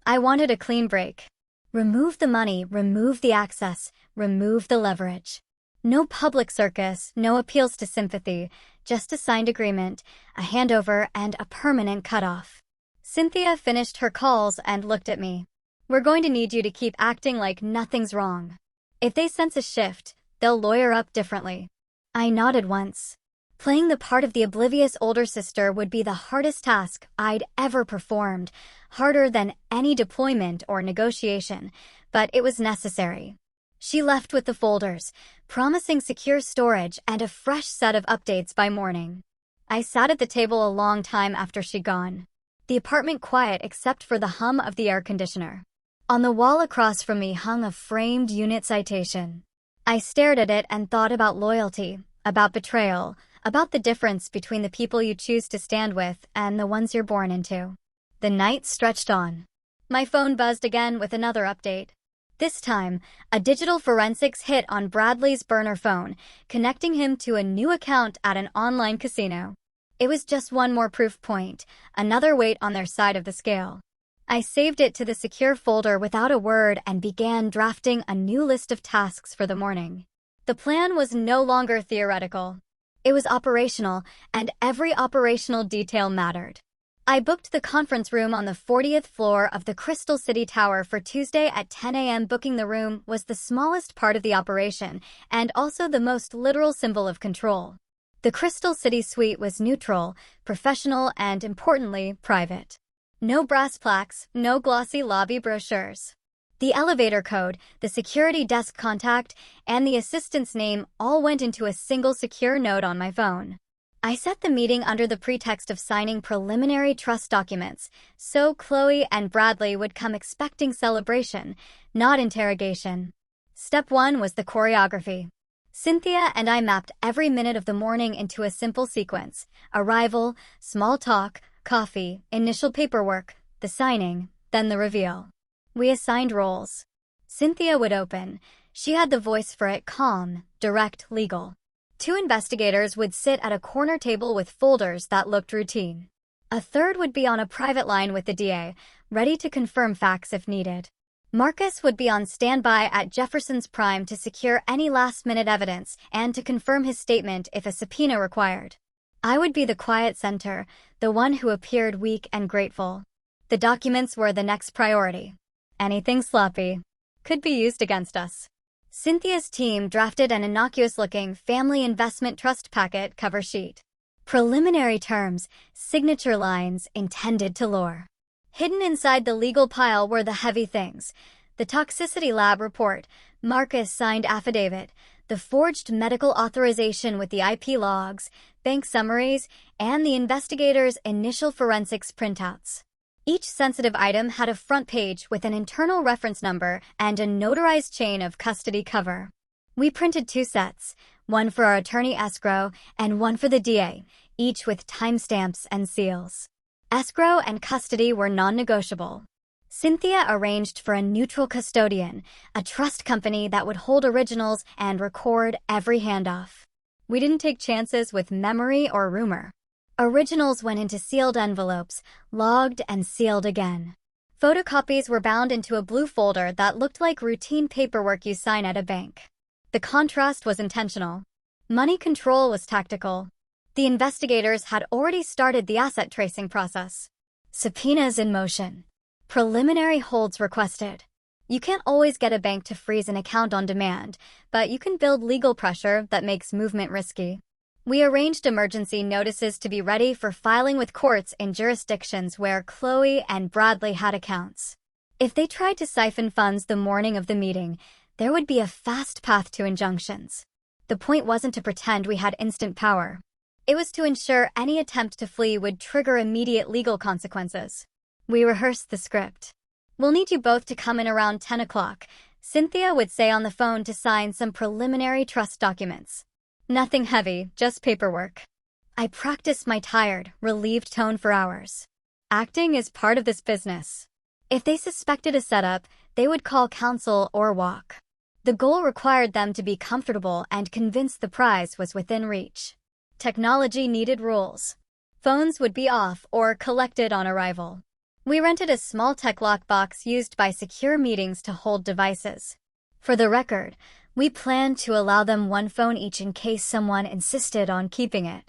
[SPEAKER 1] I wanted a clean break. Remove the money, remove the access, remove the leverage. No public circus, no appeals to sympathy, just a signed agreement, a handover, and a permanent cutoff. Cynthia finished her calls and looked at me. "We're going to need you to keep acting like nothing's wrong. If they sense a shift, they'll lawyer up differently." I nodded once. Playing the part of the oblivious older sister would be the hardest task I'd ever performed, harder than any deployment or negotiation, but it was necessary. She left with the folders, promising secure storage and a fresh set of updates by morning. I sat at the table a long time after she'd gone. The apartment quiet except for the hum of the air conditioner. On the wall across from me hung a framed unit citation. I stared at it and thought about loyalty, about betrayal, about the difference between the people you choose to stand with and the ones you're born into. The night stretched on. My phone buzzed again with another update. This time, a digital forensics hit on Bradley's burner phone, connecting him to a new account at an online casino. It was just one more proof point, another weight on their side of the scale. I saved it to the secure folder without a word and began drafting a new list of tasks for the morning. The plan was no longer theoretical. It was operational, and every operational detail mattered. I booked the conference room on the 40th floor of the Crystal City Tower for Tuesday at 10 a.m. Booking the room was the smallest part of the operation, and also the most literal symbol of control. The Crystal City suite was neutral, professional, and importantly, private. No brass plaques, no glossy lobby brochures. The elevator code, the security desk contact, and the assistant's name all went into a single secure note on my phone. I set the meeting under the pretext of signing preliminary trust documents, so Chloe and Bradley would come expecting celebration, not interrogation. Step 1 was the choreography. Cynthia and I mapped every minute of the morning into a simple sequence: arrival, small talk, coffee, initial paperwork, the signing, then the reveal. We assigned roles. Cynthia would open. She had the voice for it: calm, direct, legal. 2 investigators would sit at a corner table with folders that looked routine. A third would be on a private line with the DA, ready to confirm facts if needed. Marcus would be on standby at Jefferson's Prime to secure any last-minute evidence and to confirm his statement if a subpoena required. I would be the quiet center, the one who appeared weak and grateful. The documents were the next priority. Anything sloppy could be used against us. Cynthia's team drafted an innocuous-looking family investment trust packet cover sheet. Preliminary terms, signature lines intended to lure. Hidden inside the legal pile were the heavy things: the toxicity lab report, Marcus' signed affidavit, the forged medical authorization with the IP logs, bank summaries, and the investigators' initial forensics printouts. Each sensitive item had a front page with an internal reference number and a notarized chain of custody cover. We printed 2 sets, one for our attorney escrow and one for the DA, each with timestamps and seals. Escrow and custody were non-negotiable. Cynthia arranged for a neutral custodian, a trust company that would hold originals and record every handoff. We didn't take chances with memory or rumor. Originals went into sealed envelopes, logged and sealed again. Photocopies were bound into a blue folder that looked like routine paperwork you sign at a bank. The contrast was intentional. Money control was tactical. The investigators had already started the asset tracing process. Subpoenas in motion. Preliminary holds requested. You can't always get a bank to freeze an account on demand, but you can build legal pressure that makes movement risky. We arranged emergency notices to be ready for filing with courts in jurisdictions where Chloe and Bradley had accounts. If they tried to siphon funds the morning of the meeting, there would be a fast path to injunctions. The point wasn't to pretend we had instant power. It was to ensure any attempt to flee would trigger immediate legal consequences. We rehearsed the script. "We'll need you both to come in around 10 o'clock, Cynthia would say on the phone to sign some preliminary trust documents. Nothing heavy, just paperwork. I practiced my tired, relieved tone for hours. Acting is part of this business. If they suspected a setup, they would call counsel or walk. The goal required them to be comfortable and convinced the prize was within reach. Technology needed rules. Phones would be off or collected on arrival. We rented a small tech lockbox used by secure meetings to hold devices. For the record, we planned to allow them 1 phone each in case someone insisted on keeping it.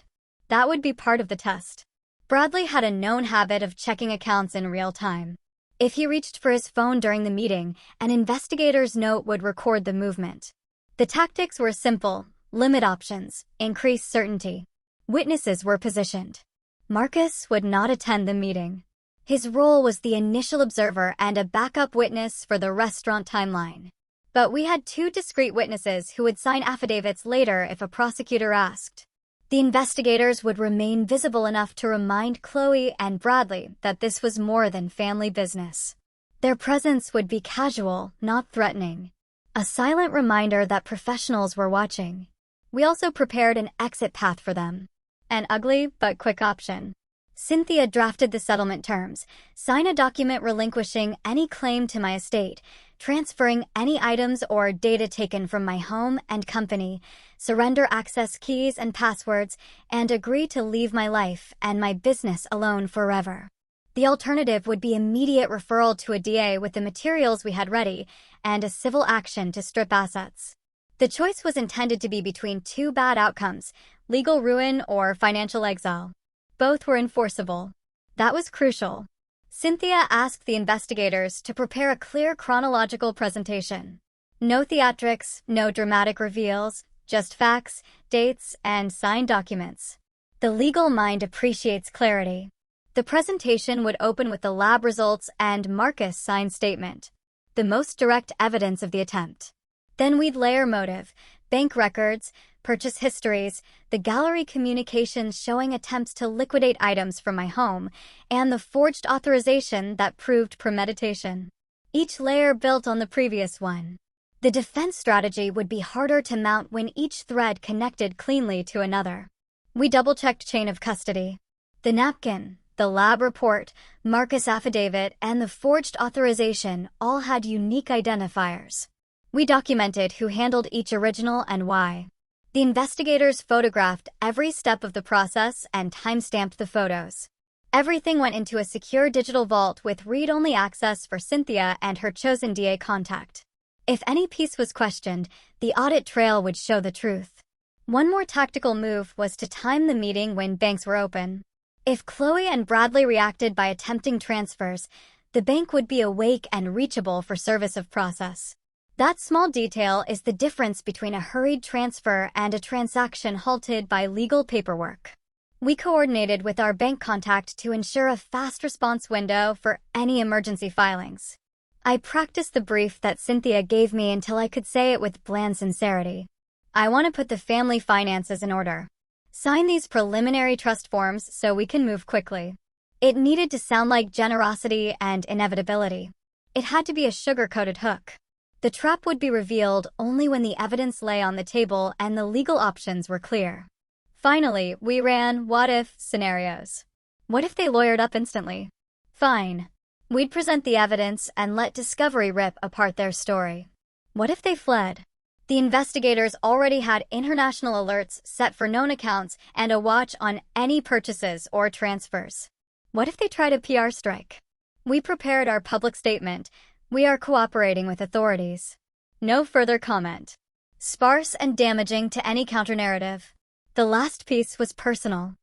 [SPEAKER 1] That would be part of the test. Bradley had a known habit of checking accounts in real time. If he reached for his phone during the meeting, an investigator's note would record the movement. The tactics were simple: limit options, increase certainty. Witnesses were positioned. Marcus would not attend the meeting. His role was the initial observer and a backup witness for the restaurant timeline. But we had 2 discreet witnesses who would sign affidavits later if a prosecutor asked. The investigators would remain visible enough to remind Chloe and Bradley that this was more than family business. Their presence would be casual, not threatening. A silent reminder that professionals were watching. We also prepared an exit path for them. An ugly but quick option. Cynthia drafted the settlement terms: sign a document relinquishing any claim to my estate, transferring any items or data taken from my home and company, surrender access keys and passwords, and agree to leave my life and my business alone forever. The alternative would be immediate referral to a DA with the materials we had ready and a civil action to strip assets. The choice was intended to be between two bad outcomes: legal ruin or financial exile. Both were enforceable. That was crucial. Cynthia asked the investigators to prepare a clear chronological presentation. No theatrics, no dramatic reveals, just facts, dates, and signed documents. The legal mind appreciates clarity. The presentation would open with the lab results and Marcus' signed statement, the most direct evidence of the attempt. Then we'd layer motive, bank records, purchase histories, the gallery communications showing attempts to liquidate items from my home, and the forged authorization that proved premeditation. Each layer built on the previous one. The defense strategy would be harder to mount when each thread connected cleanly to another. We double-checked chain of custody. The napkin, the lab report, Marcus' affidavit, and the forged authorization all had unique identifiers. We documented who handled each original and why. The investigators photographed every step of the process and timestamped the photos. Everything went into a secure digital vault with read-only access for Cynthia and her chosen DA contact. If any piece was questioned, the audit trail would show the truth. One more tactical move was to time the meeting when banks were open. If Chloe and Bradley reacted by attempting transfers, the bank would be awake and reachable for service of process. That small detail is the difference between a hurried transfer and a transaction halted by legal paperwork. We coordinated with our bank contact to ensure a fast response window for any emergency filings. I practiced the brief that Cynthia gave me until I could say it with bland sincerity. I want to put the family finances in order. Sign these preliminary trust forms so we can move quickly. It needed to sound like generosity and inevitability. It had to be a sugar-coated hook. The trap would be revealed only when the evidence lay on the table and the legal options were clear. Finally, we ran what-if scenarios. What if they lawyered up instantly? Fine. We'd present the evidence and let Discovery rip apart their story. What if they fled? The investigators already had international alerts set for known accounts and a watch on any purchases or transfers. What if they tried a PR strike? We prepared our public statement. We are cooperating with authorities. No further comment. Sparse and damaging to any counter-narrative. The last piece was personal.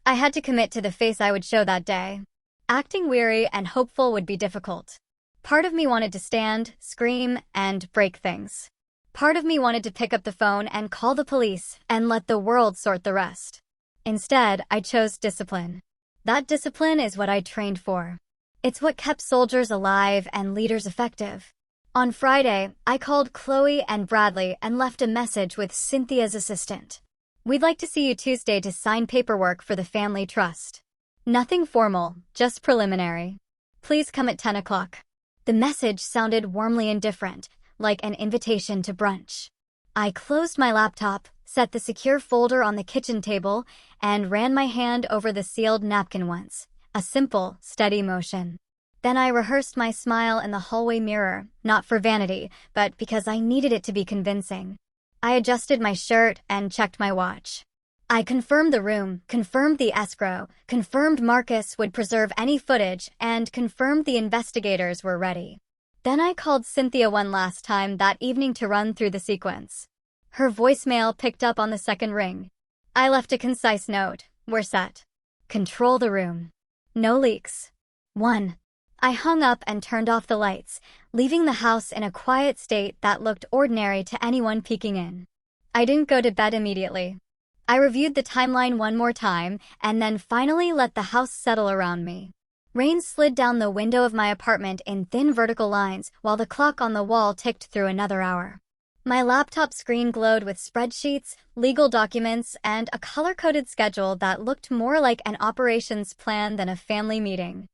[SPEAKER 1] I had to commit to the face I would show that day. Acting weary and hopeful would be difficult. Part of me wanted to stand, scream, and break things. Part of me wanted to pick up the phone and call the police and let the world sort the rest. Instead, I chose discipline. That discipline is what I trained for. It's what kept soldiers alive and leaders effective. On Friday, I called Chloe and Bradley and left a message with Cynthia's assistant. We'd like to see you Tuesday to sign paperwork for the family trust. Nothing formal, just preliminary. Please come at 10 o'clock. The message sounded warmly indifferent, like an invitation to brunch. I closed my laptop, set the secure folder on the kitchen table, and ran my hand over the sealed napkin once. A simple, steady motion. Then I rehearsed my smile in the hallway mirror, not for vanity, but because I needed it to be convincing. I adjusted my shirt and checked my watch. I confirmed the room, confirmed the escrow, confirmed Marcus would preserve any footage, and confirmed the investigators were ready. Then I called Cynthia one last time that evening to run through the sequence. Her voicemail picked up on the second ring. I left a concise note. We're set. Control the room. No leaks. 1. I hung up and turned off the lights, leaving the house in a quiet state that looked ordinary to anyone peeking in. I didn't go to bed immediately. I reviewed the timeline one more time and then finally let the house settle around me. Rain slid down the window of my apartment in thin vertical lines while the clock on the wall ticked through another hour. My laptop screen glowed with spreadsheets, legal documents, and a color-coded schedule that looked more like an operations plan than a family meeting.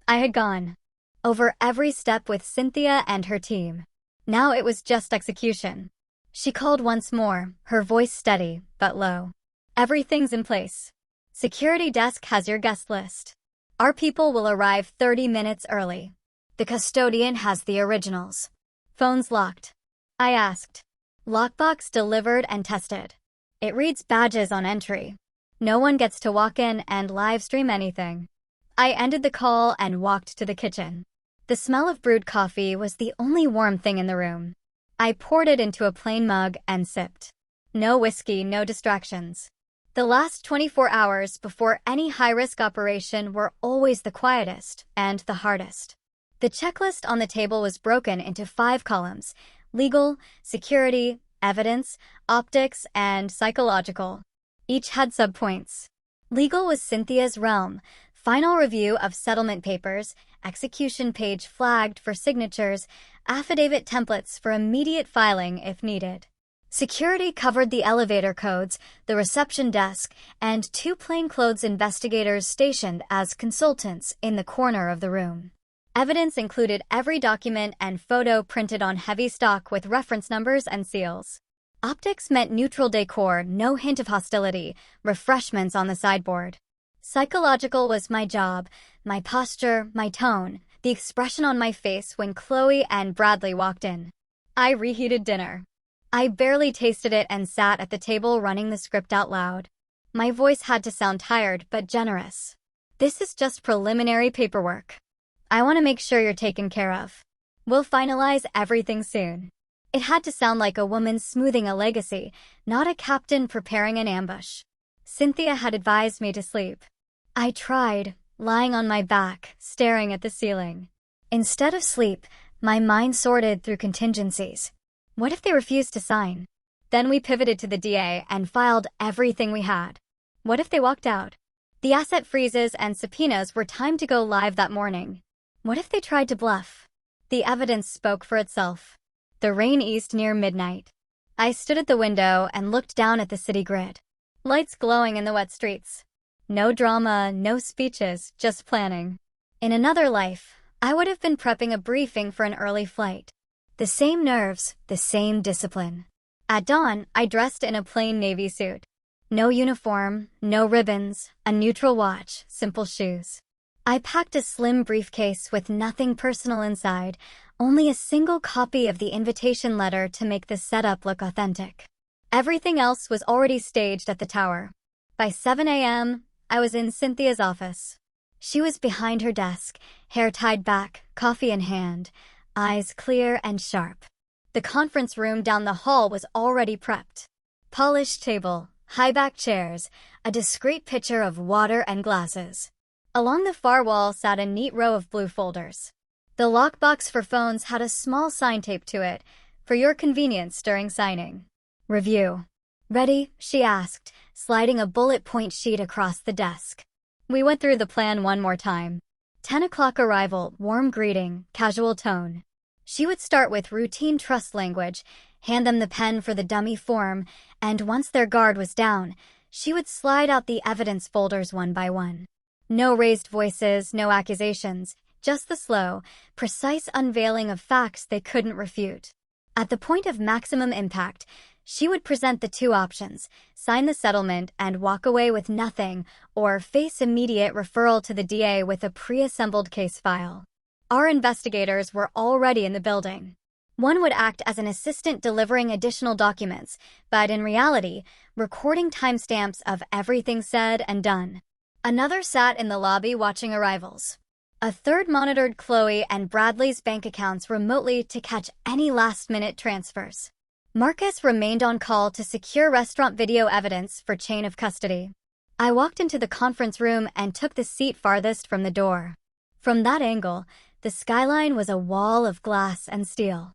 [SPEAKER 1] I had gone over every step with Cynthia and her team. Now it was just execution. She called once more, her voice steady but low. Everything's in place. Security desk has your guest list. Our people will arrive 30 minutes early. The custodian has the originals. Phone's locked. I asked. Lockbox delivered and tested. It reads badges on entry. No one gets to walk in and live stream anything. I ended the call and walked to the kitchen. The smell of brewed coffee was the only warm thing in the room. I poured it into a plain mug and sipped. No whiskey, no distractions. The last 24 hours before any high-risk operation were always the quietest and the hardest. The checklist on the table was broken into 5 columns: legal, security, evidence, optics, and psychological. Each had subpoints. Legal was Cynthia's realm: final review of settlement papers, execution page flagged for signatures, affidavit templates for immediate filing if needed. Security covered the elevator codes, the reception desk, and 2 plainclothes investigators stationed as consultants in the corner of the room. Evidence included every document and photo printed on heavy stock with reference numbers and seals. Optics meant neutral decor, no hint of hostility, refreshments on the sideboard. Psychological was my job, my posture, my tone, the expression on my face when Chloe and Bradley walked in. I reheated dinner. I barely tasted it and sat at the table running the script out loud. My voice had to sound tired but generous. This is just preliminary paperwork. I want to make sure you're taken care of. We'll finalize everything soon. It had to sound like a woman smoothing a legacy, not a captain preparing an ambush. Cynthia had advised me to sleep. I tried, lying on my back, staring at the ceiling. Instead of sleep, my mind sorted through contingencies. What if they refused to sign? Then we pivoted to the DA and filed everything we had. What if they walked out? The asset freezes and subpoenas were timed to go live that morning. What if they tried to bluff? The evidence spoke for itself. The rain eased near midnight. I stood at the window and looked down at the city grid. Lights glowing in the wet streets. No drama, no speeches, just planning. In another life, I would have been prepping a briefing for an early flight. The same nerves, the same discipline. At dawn, I dressed in a plain navy suit. No uniform, no ribbons, a neutral watch, simple shoes. I packed a slim briefcase with nothing personal inside, only a single copy of the invitation letter to make the setup look authentic. Everything else was already staged at the tower. By 7 a.m., I was in Cynthia's office. She was behind her desk, hair tied back, coffee in hand, eyes clear and sharp. The conference room down the hall was already prepped. Polished table, high-back chairs, a discreet pitcher of water and glasses. Along the far wall sat a neat row of blue folders. The lockbox for phones had a small sign taped to it, for your convenience during signing. Review. Ready? She asked, sliding a bullet point sheet across the desk. We went through the plan one more time. 10 o'clock arrival, warm greeting, casual tone. She would start with routine trust language, hand them the pen for the dummy form, and once their guard was down, she would slide out the evidence folders one by one. No raised voices, no accusations, just the slow, precise unveiling of facts they couldn't refute. At the point of maximum impact, she would present the 2 options: sign the settlement and walk away with nothing, or face immediate referral to the DA with a pre-assembled case file. Our investigators were already in the building. One would act as an assistant delivering additional documents, but in reality, recording timestamps of everything said and done. Another sat in the lobby watching arrivals. A third monitored Chloe and Bradley's bank accounts remotely to catch any last-minute transfers. Marcus remained on call to secure restaurant video evidence for chain of custody. I walked into the conference room and took the seat farthest from the door. From that angle, the skyline was a wall of glass and steel.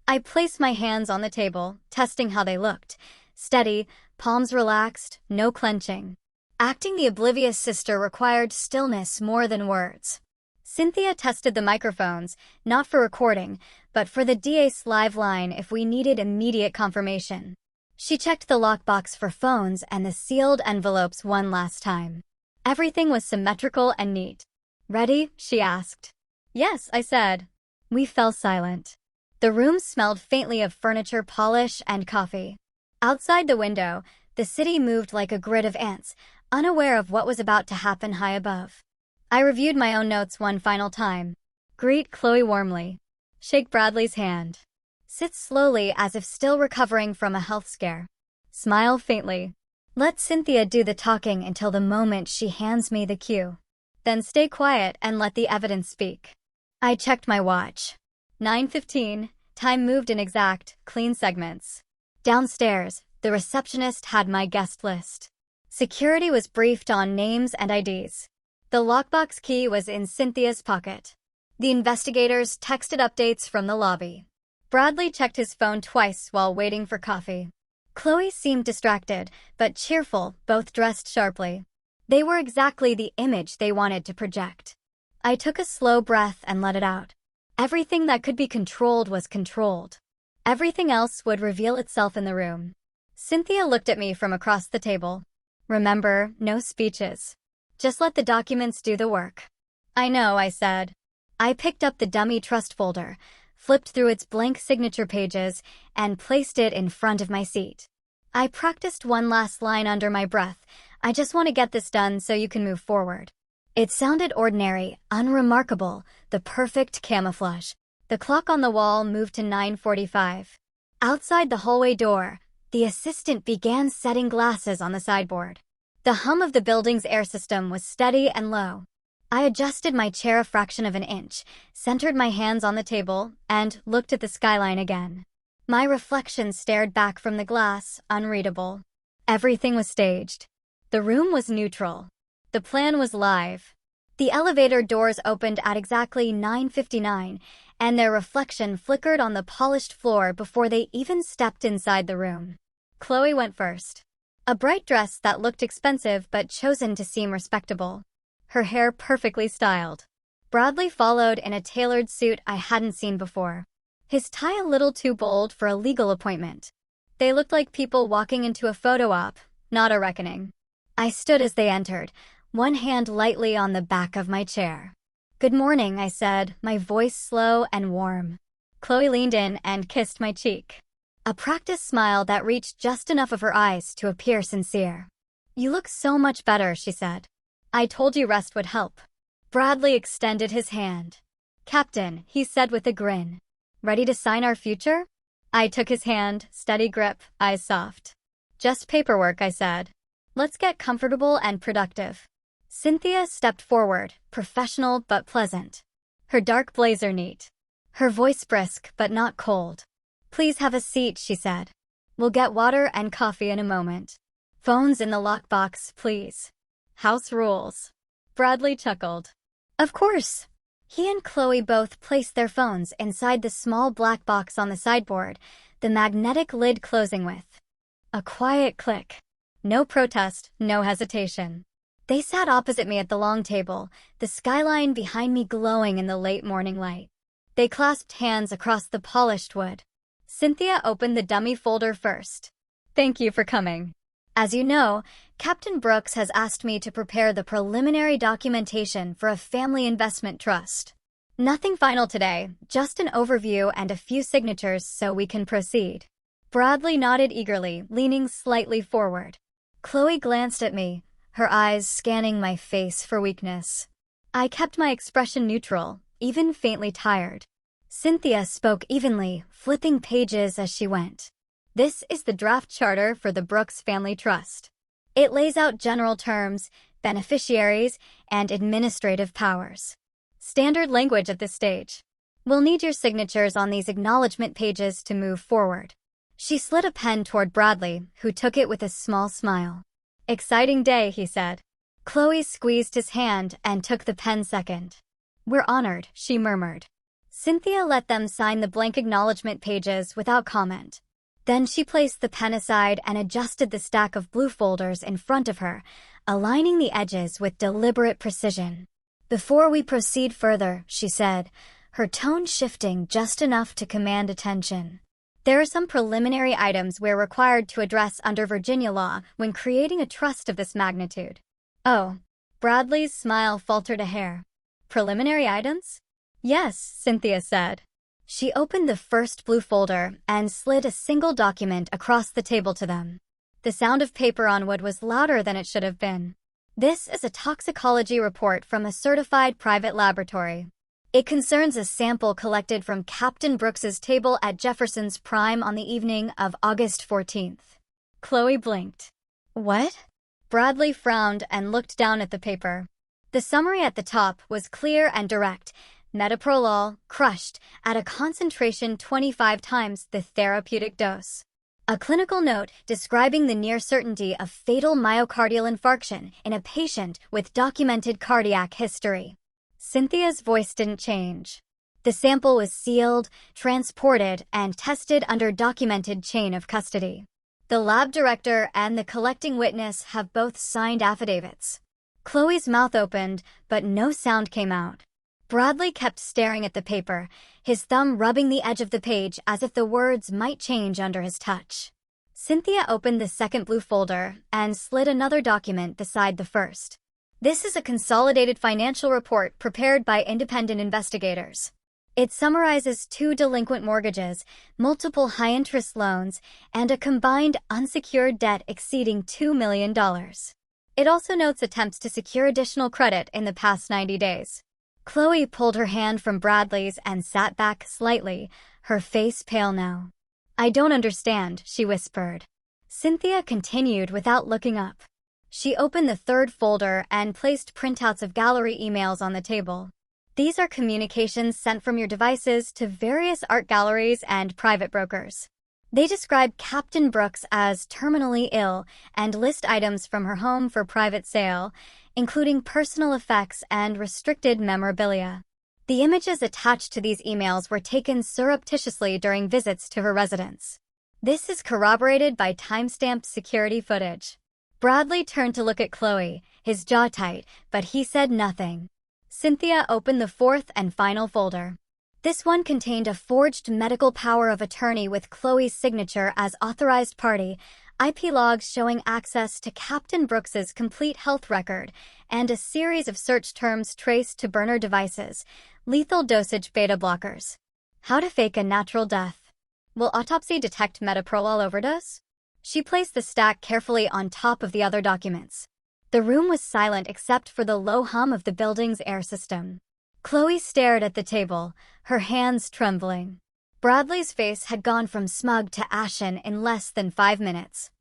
[SPEAKER 1] I placed my hands on the table, testing how they looked. Steady, palms relaxed, no clenching. Acting the oblivious sister required stillness more than words. Cynthia tested the microphones, not for recording, but for the DA's live line if we needed immediate confirmation. She checked the lockbox for phones and the sealed envelopes one last time. Everything was symmetrical and neat. "Ready?" she asked. "Yes," I said. We fell silent. The room smelled faintly of furniture polish and coffee. Outside the window, the city moved like a grid of ants, unaware of what was about to happen high above. I reviewed my own notes one final time. Greet Chloe warmly. Shake Bradley's hand. Sit slowly as if still recovering from a health scare. Smile faintly. Let Cynthia do the talking until the moment she hands me the cue. Then stay quiet and let the evidence speak. I checked my watch. 9:15, time moved in exact, clean segments. Downstairs, the receptionist had my guest list. Security was briefed on names and IDs. The lockbox key was in Cynthia's pocket. The investigators texted updates from the lobby. Bradley checked his phone twice while waiting for coffee. Chloe seemed distracted, but cheerful, both dressed sharply. They were exactly the image they wanted to project. I took a slow breath and let it out. Everything that could be controlled was controlled. Everything else would reveal itself in the room. Cynthia looked at me from across the table. Remember, no speeches. Just let the documents do the work. I know, I said. I picked up the dummy trust folder, flipped through its blank signature pages, and placed it in front of my seat. I practiced one last line under my breath. I just want to get this done so you can move forward. It sounded ordinary, unremarkable, the perfect camouflage. The clock on the wall moved to 9:45. Outside the hallway door, the assistant began setting glasses on the sideboard. The hum of the building's air system was steady and low. I adjusted my chair a fraction of an inch, centered my hands on the table, and looked at the skyline again. My reflection stared back from the glass, unreadable. Everything was staged. The room was neutral. The plan was live. The elevator doors opened at exactly 9:59, and their reflection flickered on the polished floor before they even stepped inside the room. Chloe went first. A bright dress that looked expensive but chosen to seem respectable. Her hair perfectly styled. Bradley followed in a tailored suit I hadn't seen before. His tie a little too bold for a legal appointment. They looked like people walking into a photo op, not a reckoning. I stood as they entered, one hand lightly on the back of my chair. "Good morning," I said, my voice slow and warm. Chloe leaned in and kissed my cheek. A practiced smile that reached just enough of her eyes to appear sincere. "You look so much better," she said. "I told you rest would help." Bradley extended his hand. "Captain," he said with a grin. "Ready to sign our future?" I took his hand, steady grip, eyes soft. "Just paperwork," I said. "Let's get comfortable and productive." Cynthia stepped forward, professional but pleasant. Her dark blazer neat. Her voice brisk but not cold. "Please have a seat," she said. "We'll get water and coffee in a moment. Phones in the lockbox, please. House rules." Bradley chuckled. "Of course." He and Chloe both placed their phones inside the small black box on the sideboard, the magnetic lid closing with a quiet click. No protest, no hesitation. They sat opposite me at the long table, the skyline behind me glowing in the late morning light. They clasped hands across the polished wood. Cynthia opened the dummy folder first. "Thank you for coming. As you know, Captain Brooks has asked me to prepare the preliminary documentation for a family investment trust. Nothing final today, just an overview and a few signatures so we can proceed." Bradley nodded eagerly, leaning slightly forward. Chloe glanced at me, her eyes scanning my face for weakness. I kept my expression neutral, even faintly tired. Cynthia spoke evenly, flipping pages as she went. "This is the draft charter for the Brooks Family Trust. It lays out general terms, beneficiaries, and administrative powers. Standard language at this stage. We'll need your signatures on these acknowledgement pages to move forward." She slid a pen toward Bradley, who took it with a small smile. "Exciting day," he said. Chloe squeezed his hand and took the pen second. "We're honored," she murmured. Cynthia let them sign the blank acknowledgement pages without comment. Then she placed the pen aside and adjusted the stack of blue folders in front of her, aligning the edges with deliberate precision. "Before we proceed further," she said, her tone shifting just enough to command attention. "There are some preliminary items we're required to address under Virginia law when creating a trust of this magnitude." "Oh." Bradley's smile faltered a hair. "Preliminary items?" "Yes," Cynthia said. She opened the first blue folder and slid a single document across the table to them. The sound of paper on wood was louder than it should have been. "This is a toxicology report from a certified private laboratory. It concerns a sample collected from Captain Brooks's table at Jefferson's Prime on the evening of August 14th. Chloe blinked. "What?" Bradley frowned and looked down at the paper. The summary at the top was clear and direct. Metoprolol, crushed, at a concentration 25 times the therapeutic dose. A clinical note describing the near certainty of fatal myocardial infarction in a patient with documented cardiac history. Cynthia's voice didn't change. The sample was sealed, transported, and tested under documented chain of custody. The lab director and the collecting witness have both signed affidavits. Chloe's mouth opened, but no sound came out. Bradley kept staring at the paper, his thumb rubbing the edge of the page as if the words might change under his touch. Cynthia opened the second blue folder and slid another document beside the first. This is a consolidated financial report prepared by independent investigators. It summarizes 2 delinquent mortgages, multiple high-interest loans, and a combined unsecured debt exceeding $2 million. It also notes attempts to secure additional credit in the past 90 days. Chloe pulled her hand from Bradley's and sat back slightly, her face pale now. "I don't understand," she whispered. Cynthia continued without looking up. She opened the third folder and placed printouts of gallery emails on the table. These are communications sent from your devices to various art galleries and private brokers. They describe Captain Brooks as terminally ill and list items from her home for private sale, including personal effects and restricted memorabilia. The images attached to these emails were taken surreptitiously during visits to her residence. This is corroborated by time-stamped security footage. Bradley turned to look at Chloe, his jaw tight, but he said nothing. Cynthia opened the fourth and final folder. This one contained a forged medical power of attorney with Chloe's signature as authorized party, IP logs showing access to Captain Brooks's complete health record, and a series of search terms traced to burner devices, lethal dosage beta blockers. How to fake a natural death. Will autopsy detect metoprolol overdose? She placed the stack carefully on top of the other documents. The room was silent except for the low hum of the building's air system. Chloe stared at the table, her hands trembling. Bradley's face had gone from smug to ashen in less than 5 minutes.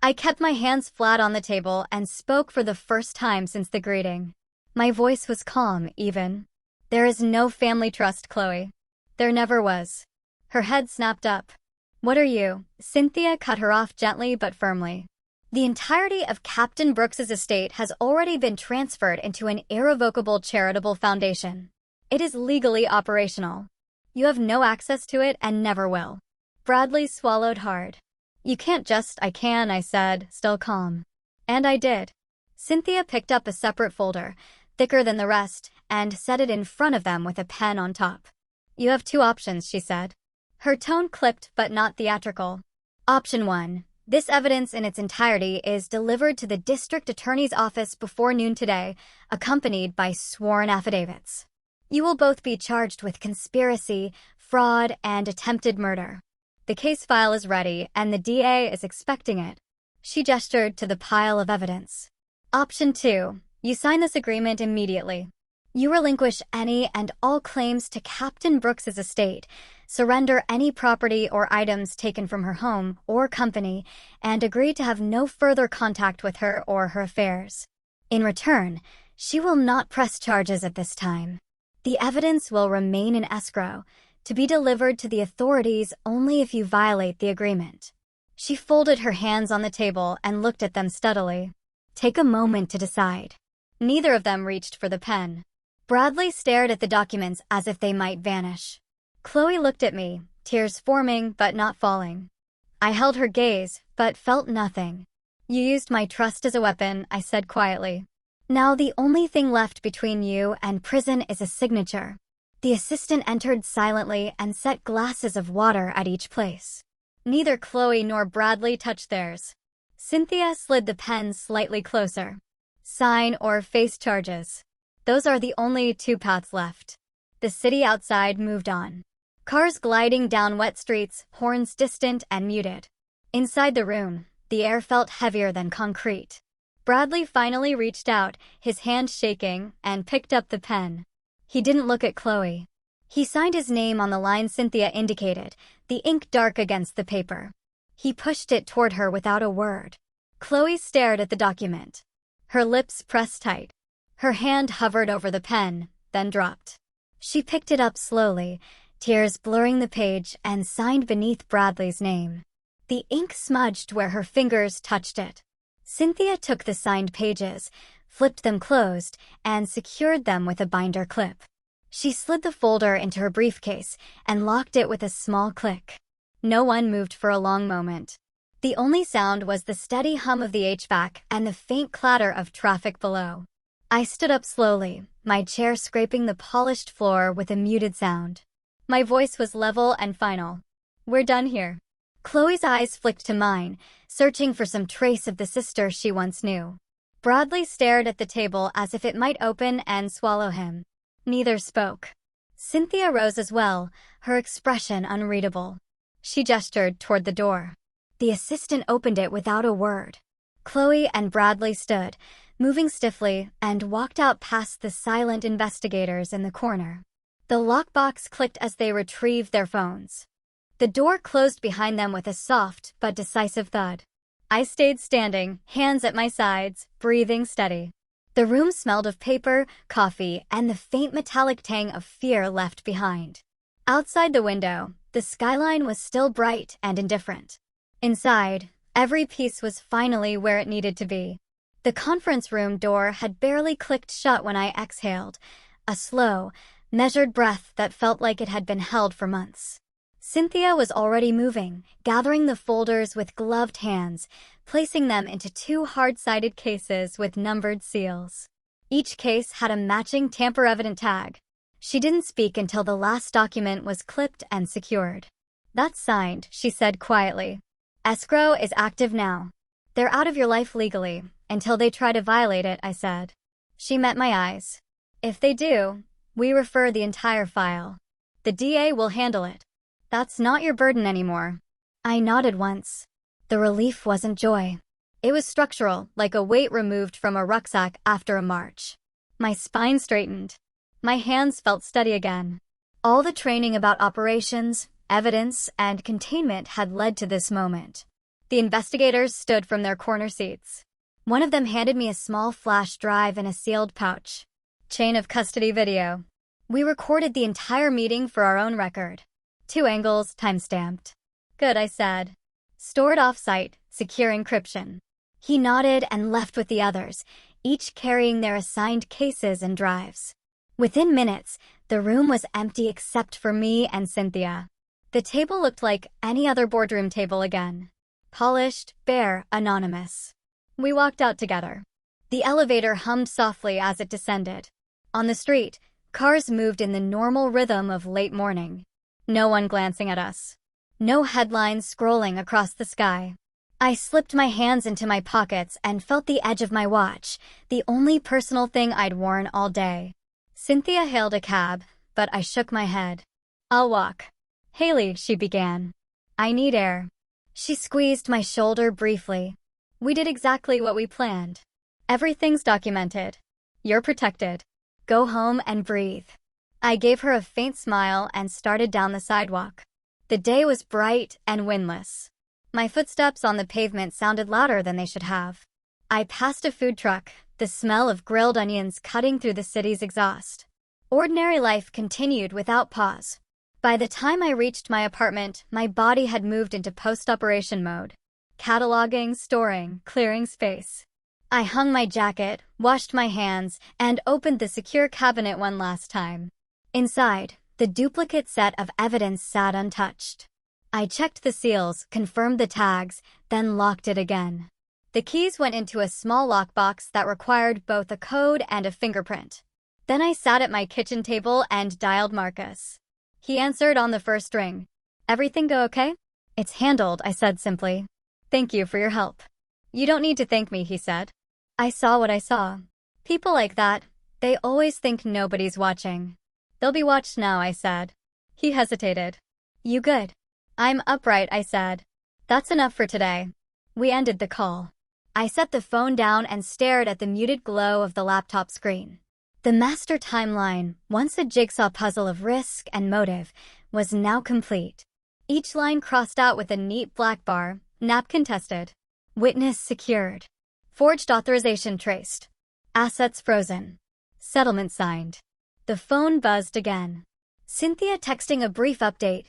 [SPEAKER 1] I kept my hands flat on the table and spoke for the first time since the greeting. My voice was calm, even. "There is no family trust, Chloe. There never was." Her head snapped up. "What are you?" Cynthia cut her off gently but firmly. "The entirety of Captain Brooks's estate has already been transferred into an irrevocable charitable foundation. It is legally operational. You have no access to it and never will." Bradley swallowed hard. "You can't just—" "I can," I said, still calm. And I did. Cynthia picked up a separate folder, thicker than the rest, and set it in front of them with a pen on top. "You have 2 options," she said. Her tone clipped but not theatrical. "Option 1. This evidence in its entirety is delivered to the district attorney's office before noon today, accompanied by sworn affidavits. You will both be charged with conspiracy, fraud, and attempted murder. The case file is ready, and the DA is expecting it." She gestured to the pile of evidence. "Option 2. You sign this agreement immediately. You relinquish any and all claims to Captain Brooks's estate, surrender any property or items taken from her home or company, and agree to have no further contact with her or her affairs. In return, she will not press charges at this time. The evidence will remain in escrow, to be delivered to the authorities only if you violate the agreement." She folded her hands on the table and looked at them steadily. "Take a moment to decide." Neither of them reached for the pen. Bradley stared at the documents as if they might vanish. Chloe looked at me, tears forming but not falling. I held her gaze, but felt nothing. "You used my trust as a weapon," I said quietly. "Now the only thing left between you and prison is a signature." The assistant entered silently and set glasses of water at each place. Neither Chloe nor Bradley touched theirs. Cynthia slid the pen slightly closer. "Sign or face charges. Those are the only 2 paths left." The city outside moved on. Cars gliding down wet streets, horns distant and muted. Inside the room, the air felt heavier than concrete. Bradley finally reached out, his hand shaking, and picked up the pen. He didn't look at Chloe. He signed his name on the line Cynthia indicated, the ink dark against the paper. He pushed it toward her without a word. Chloe stared at the document. Her lips pressed tight. Her hand hovered over the pen, then dropped. She picked it up slowly, tears blurring the page, and signed beneath Bradley's name. The ink smudged where her fingers touched it. Cynthia took the signed pages, flipped them closed, and secured them with a binder clip. She slid the folder into her briefcase and locked it with a small click. No one moved for a long moment. The only sound was the steady hum of the HVAC and the faint clatter of traffic below. I stood up slowly, my chair scraping the polished floor with a muted sound. My voice was level and final. "We're done here." Chloe's eyes flicked to mine, searching for some trace of the sister she once knew. Bradley stared at the table as if it might open and swallow him. Neither spoke. Cynthia rose as well, her expression unreadable. She gestured toward the door. The assistant opened it without a word. Chloe and Bradley stood, moving stiffly, and walked out past the silent investigators in the corner. The lockbox clicked as they retrieved their phones. The door closed behind them with a soft but decisive thud. I stayed standing, hands at my sides, breathing steady. The room smelled of paper, coffee, and the faint metallic tang of fear left behind. Outside the window, the skyline was still bright and indifferent. Inside, every piece was finally where it needed to be. The conference room door had barely clicked shut when I exhaled, a slow, measured breath that felt like it had been held for months. Cynthia was already moving, gathering the folders with gloved hands, placing them into 2 hard-sided cases with numbered seals. Each case had a matching tamper-evident tag. She didn't speak until the last document was clipped and secured. "That's signed," she said quietly. "Escrow is active now. They're out of your life legally, until they try to violate it," I said. She met my eyes. "If they do, we refer the entire file. The DA will handle it. That's not your burden anymore." I nodded once. The relief wasn't joy. It was structural, like a weight removed from a rucksack after a march. My spine straightened. My hands felt steady again. All the training about operations, evidence, and containment had led to this moment. The investigators stood from their corner seats. One of them handed me a small flash drive in a sealed pouch. Chain of custody video. We recorded the entire meeting for our own record. 2 angles, time-stamped. "Good," I said. "Stored off-site, secure encryption." He nodded and left with the others, each carrying their assigned cases and drives. Within minutes, the room was empty except for me and Cynthia. The table looked like any other boardroom table again. Polished, bare, anonymous. We walked out together. The elevator hummed softly as it descended. On the street, cars moved in the normal rhythm of late morning. No one glancing at us. No headlines scrolling across the sky. I slipped my hands into my pockets and felt the edge of my watch, the only personal thing I'd worn all day. Cynthia hailed a cab, but I shook my head. "I'll walk." "Haley," she began. "I need air." She squeezed my shoulder briefly. "We did exactly what we planned. Everything's documented. You're protected. Go home and breathe." I gave her a faint smile and started down the sidewalk. The day was bright and windless. My footsteps on the pavement sounded louder than they should have. I passed a food truck, the smell of grilled onions cutting through the city's exhaust. Ordinary life continued without pause. By the time I reached my apartment, my body had moved into post-operation mode. Cataloging, storing, clearing space. I hung my jacket, washed my hands, and opened the secure cabinet one last time. Inside, the duplicate set of evidence sat untouched. I checked the seals, confirmed the tags, then locked it again. The keys went into a small lockbox that required both a code and a fingerprint. Then I sat at my kitchen table and dialed Marcus. He answered on the first ring. "Everything go okay?" "It's handled," I said simply. "Thank you for your help." "You don't need to thank me," he said. I saw what I saw. People like that, they always think nobody's watching. "They'll be watched now," I said. He hesitated. "You good?" "I'm upright," I said. "That's enough for today." We ended the call. I set the phone down and stared at the muted glow of the laptop screen. The master timeline, once a jigsaw puzzle of risk and motive, was now complete. Each line crossed out with a neat black bar, napkin tested. Witness secured. Forged authorization traced. Assets frozen. Settlement signed. The phone buzzed again. Cynthia texting a brief update.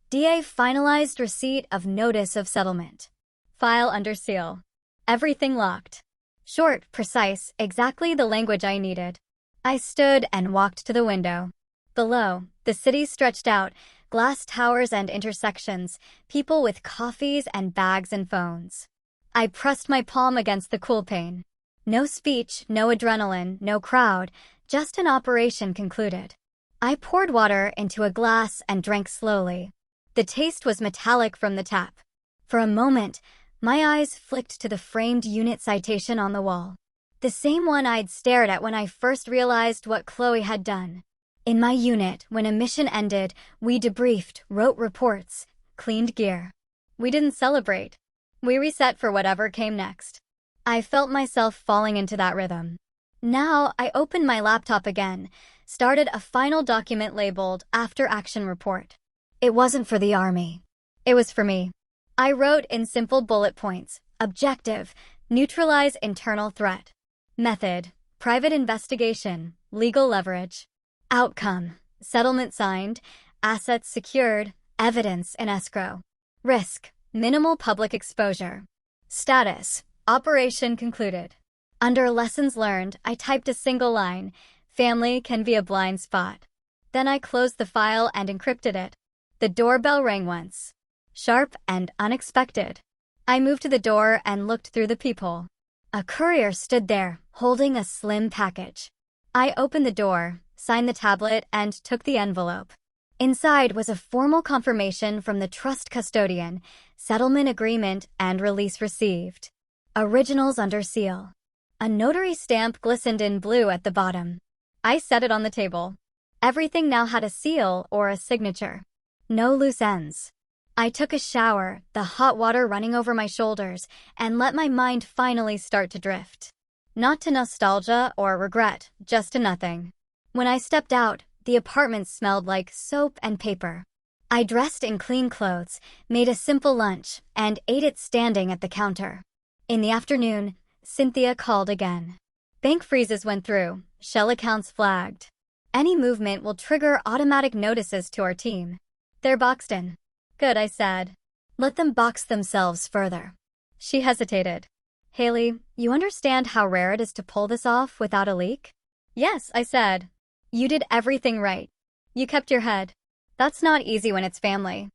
[SPEAKER 1] DA finalized receipt of notice of settlement. File under seal. Everything locked. Short, precise, exactly the language I needed. I stood and walked to the window. Below, the city stretched out, glass towers and intersections, people with coffees and bags and phones. I pressed my palm against the cool pane. No speech, no adrenaline, no crowd, just an operation concluded. I poured water into a glass and drank slowly. The taste was metallic from the tap. For a moment, my eyes flicked to the framed unit citation on the wall. The same one I'd stared at when I first realized what Chloe had done. In my unit, when a mission ended, we debriefed, wrote reports, cleaned gear. We didn't celebrate. We reset for whatever came next. I felt myself falling into that rhythm. Now, I opened my laptop again, started a final document labeled After Action Report. It wasn't for the Army. It was for me. I wrote in simple bullet points: objective, neutralize internal threat. Method, private investigation, legal leverage. Outcome, settlement signed, assets secured, evidence in escrow. Risk, minimal public exposure. Status, operation concluded. Under lessons learned, I typed a single line: family can be a blind spot. Then I closed the file and encrypted it. The doorbell rang once. Sharp and unexpected. I moved to the door and looked through the peephole. A courier stood there, holding a slim package. I opened the door, signed the tablet, and took the envelope. Inside was a formal confirmation from the trust custodian, settlement agreement, and release received. Originals under seal. A notary stamp glistened in blue at the bottom. I set it on the table. Everything now had a seal or a signature. No loose ends. I took a shower, the hot water running over my shoulders, and let my mind finally start to drift. Not to nostalgia or regret, just to nothing. When I stepped out, the apartment smelled like soap and paper. I dressed in clean clothes, made a simple lunch, and ate it standing at the counter. In the afternoon, Cynthia called again. Bank freezes went through, shell accounts flagged. Any movement will trigger automatic notices to our team. They're boxed in. Good, I said. Let them box themselves further. She hesitated. Haley, you understand how rare it is to pull this off without a leak? Yes, I said. You did everything right. You kept your head. That's not easy when it's family.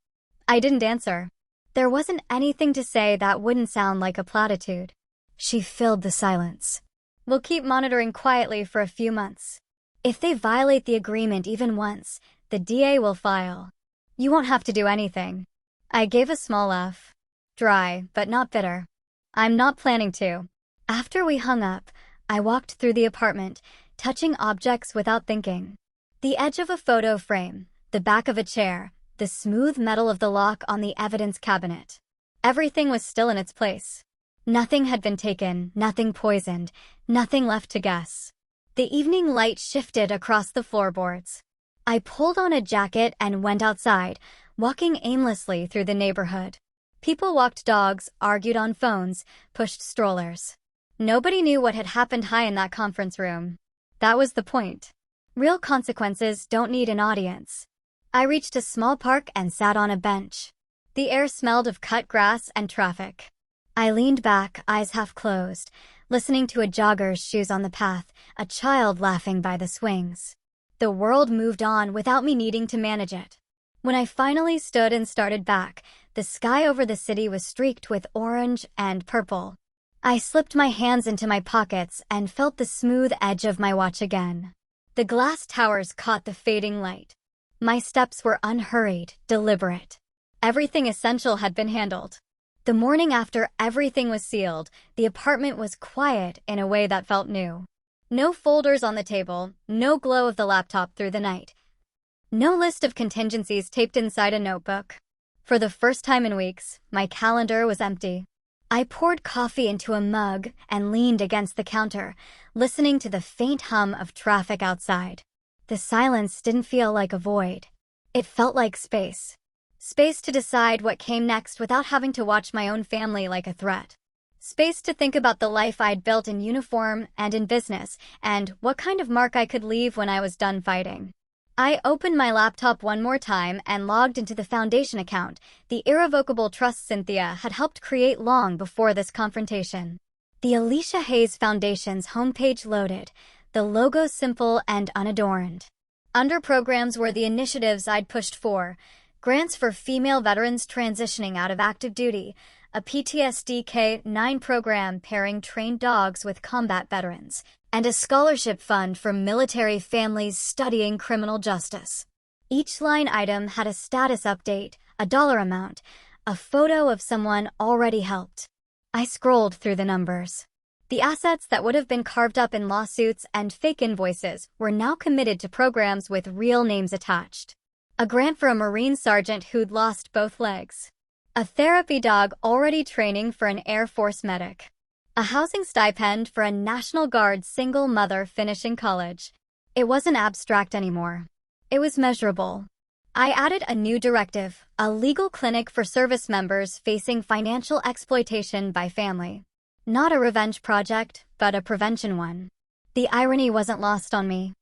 [SPEAKER 1] I didn't answer. There wasn't anything to say that wouldn't sound like a platitude. She filled the silence. We'll keep monitoring quietly for a few months. If they violate the agreement even once, the DA will file. You won't have to do anything. I gave a small laugh. Dry, but not bitter. I'm not planning to. After we hung up, I walked through the apartment, touching objects without thinking. The edge of a photo frame, the back of a chair, the smooth metal of the lock on the evidence cabinet. Everything was still in its place. Nothing had been taken, nothing poisoned, nothing left to guess. The evening light shifted across the floorboards. I pulled on a jacket and went outside, walking aimlessly through the neighborhood. People walked dogs, argued on phones, pushed strollers. Nobody knew what had happened high in that conference room. That was the point. Real consequences don't need an audience. I reached a small park and sat on a bench. The air smelled of cut grass and traffic. I leaned back, eyes half closed, listening to a jogger's shoes on the path, a child laughing by the swings. The world moved on without me needing to manage it. When I finally stood and started back, the sky over the city was streaked with orange and purple. I slipped my hands into my pockets and felt the smooth edge of my watch again. The glass towers caught the fading light. My steps were unhurried, deliberate. Everything essential had been handled. The morning after everything was sealed, the apartment was quiet in a way that felt new. No folders on the table, no glow of the laptop through the night. No list of contingencies taped inside a notebook. For the first time in weeks, my calendar was empty. I poured coffee into a mug and leaned against the counter, listening to the faint hum of traffic outside. The silence didn't feel like a void. It felt like space. Space to decide what came next without having to watch my own family like a threat. Space to think about the life I'd built in uniform and in business, and what kind of mark I could leave when I was done fighting. I opened my laptop one more time and logged into the Foundation account, the irrevocable trust Cynthia had helped create long before this confrontation. The Alicia Hayes Foundation's homepage loaded, the logo simple and unadorned. Under programs were the initiatives I'd pushed for: grants for female veterans transitioning out of active duty, a PTSD K-9 program pairing trained dogs with combat veterans, and a scholarship fund for military families studying criminal justice. Each line item had a status update, a dollar amount, a photo of someone already helped. I scrolled through the numbers. The assets that would have been carved up in lawsuits and fake invoices were now committed to programs with real names attached. A grant for a Marine sergeant who'd lost both legs. A therapy dog already training for an Air Force medic. A housing stipend for a National Guard single mother finishing college. It wasn't abstract anymore. It was measurable. I added a new directive, a legal clinic for service members facing financial exploitation by family. Not a revenge project, but a prevention one. The irony wasn't lost on me.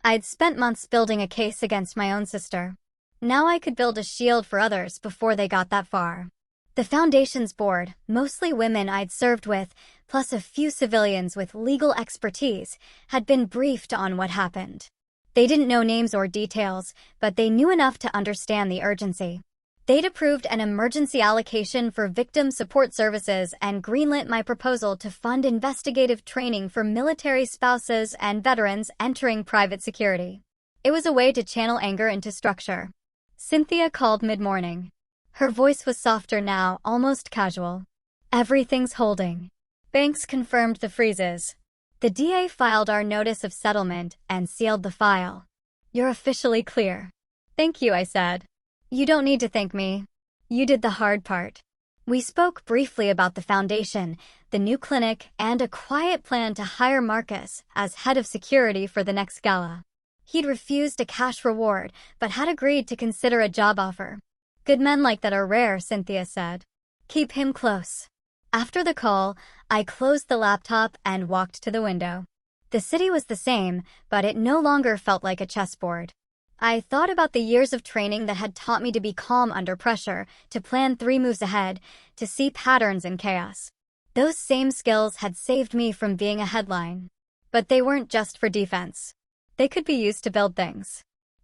[SPEAKER 1] I'd spent months building a case against my own sister. Now I could build a shield for others before they got that far. The Foundation's board, mostly women I'd served with, plus a few civilians with legal expertise, had been briefed on what happened. They didn't know names or details, but they knew enough to understand the urgency. They'd approved an emergency allocation for victim support services and greenlit my proposal to fund investigative training for military spouses and veterans entering private security. It was a way to channel anger into structure. Cynthia called mid-morning. Her voice was softer now, almost casual. Everything's holding. Banks confirmed the freezes. The DA filed our notice of settlement and sealed the file. You're officially clear. Thank you, I said. You don't need to thank me. You did the hard part. We spoke briefly about the Foundation, the new clinic, and a quiet plan to hire Marcus as head of security for the next gala. He'd refused a cash reward, but had agreed to consider a job offer. Good men like that are rare, Cynthia said. Keep him close. After the call, I closed the laptop and walked to the window. The city was the same, but it no longer felt like a chessboard. I thought about the years of training that had taught me to be calm under pressure, to plan 3 moves ahead, to see patterns in chaos. Those same skills had saved me from being a headline. But they weren't just for defense. They could be used to build things.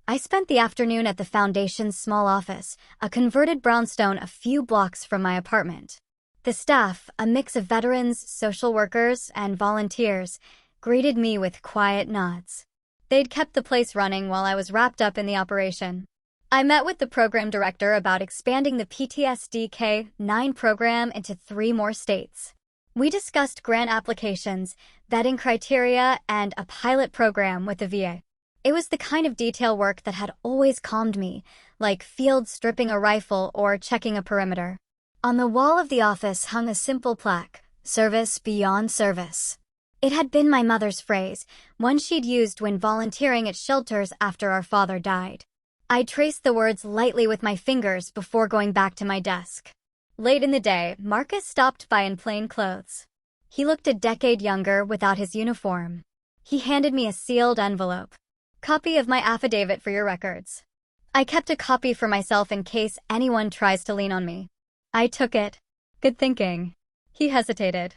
[SPEAKER 1] I spent the afternoon at the Foundation's small office, a converted brownstone a few blocks from my apartment. The staff, a mix of veterans, social workers, and volunteers, greeted me with quiet nods. They'd kept the place running while I was wrapped up in the operation. I met with the program director about expanding the PTSD K-9 program into 3 more states. We discussed grant applications, vetting criteria, and a pilot program with the VA. It was the kind of detail work that had always calmed me, like field stripping a rifle or checking a perimeter. On the wall of the office hung a simple plaque, "Service beyond service." It had been my mother's phrase, one she'd used when volunteering at shelters after our father died. I traced the words lightly with my fingers before going back to my desk. Late in the day, Marcus stopped by in plain clothes. He looked a decade younger without his uniform. He handed me a sealed envelope. "Copy of my affidavit for your records." I kept a copy for myself in case anyone tries to lean on me. I took it. "Good thinking." He hesitated.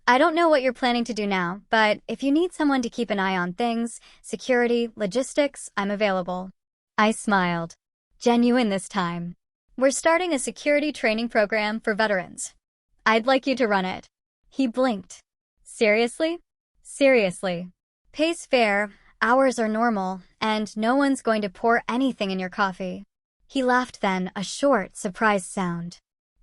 [SPEAKER 1] "I don't know what you're planning to do now, but if you need someone to keep an eye on things, security, logistics, I'm available." I smiled. Genuine this time. "We're starting a security training program for veterans. I'd like you to run it." He blinked. "Seriously?" "Seriously. Pays fair, hours are normal, and no one's going to pour anything in your coffee." He laughed then, a short, surprised sound.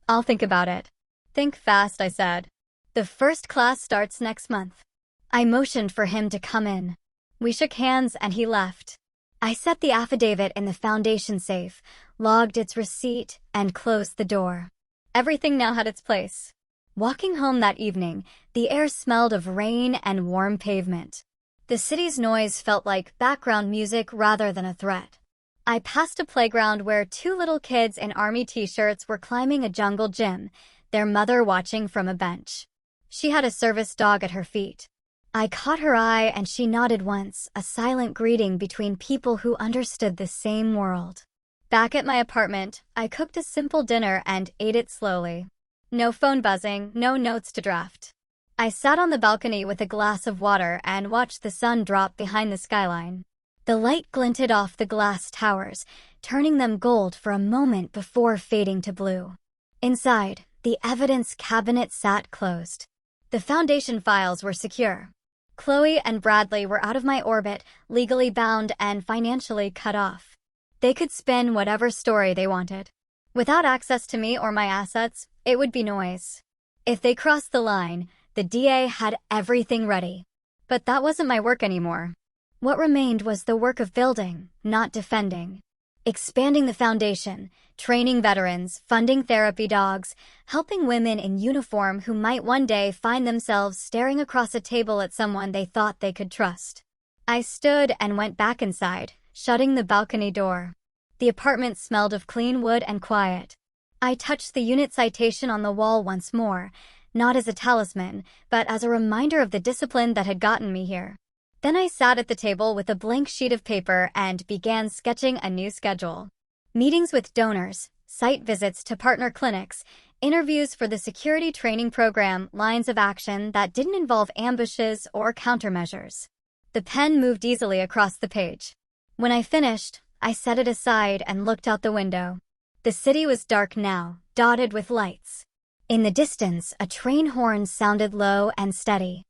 [SPEAKER 1] "I'll think about it." "Think fast," I said. "The first class starts next month." I motioned for him to come in. We shook hands and he left. I set the affidavit in the Foundation safe, logged its receipt, and closed the door. Everything now had its place. Walking home that evening, the air smelled of rain and warm pavement. The city's noise felt like background music rather than a threat. I passed a playground where 2 little kids in army t-shirts were climbing a jungle gym, their mother watching from a bench. She had a service dog at her feet. I caught her eye and she nodded once, a silent greeting between people who understood the same world. Back at my apartment, I cooked a simple dinner and ate it slowly. No phone buzzing, no notes to draft. I sat on the balcony with a glass of water and watched the sun drop behind the skyline. The light glinted off the glass towers, turning them gold for a moment before fading to blue. Inside, the evidence cabinet sat closed. The foundation files were secure. Chloe and Bradley were out of my orbit, legally bound and financially cut off. They could spin whatever story they wanted. Without access to me or my assets, it would be noise. If they crossed the line, the DA had everything ready. But that wasn't my work anymore. What remained was the work of building, not defending. Expanding the foundation, training veterans, funding therapy dogs, helping women in uniform who might one day find themselves staring across a table at someone they thought they could trust. I stood and went back inside, shutting the balcony door. The apartment smelled of clean wood and quiet. I touched the unit citation on the wall once more, not as a talisman, but as a reminder of the discipline that had gotten me here. Then I sat at the table with a blank sheet of paper and began sketching a new schedule. Meetings with donors, site visits to partner clinics, interviews for the security training program, lines of action that didn't involve ambushes or countermeasures. The pen moved easily across the page. When I finished, I set it aside and looked out the window. The city was dark now, dotted with lights. In the distance, a train horn sounded low and steady.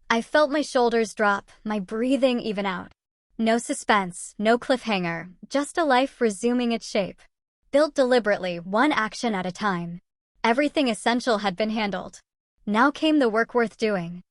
[SPEAKER 1] I felt my shoulders drop, my breathing even out. No suspense, no cliffhanger, just a life resuming its shape. Built deliberately, one action at a time. Everything essential had been handled. Now came the work worth doing.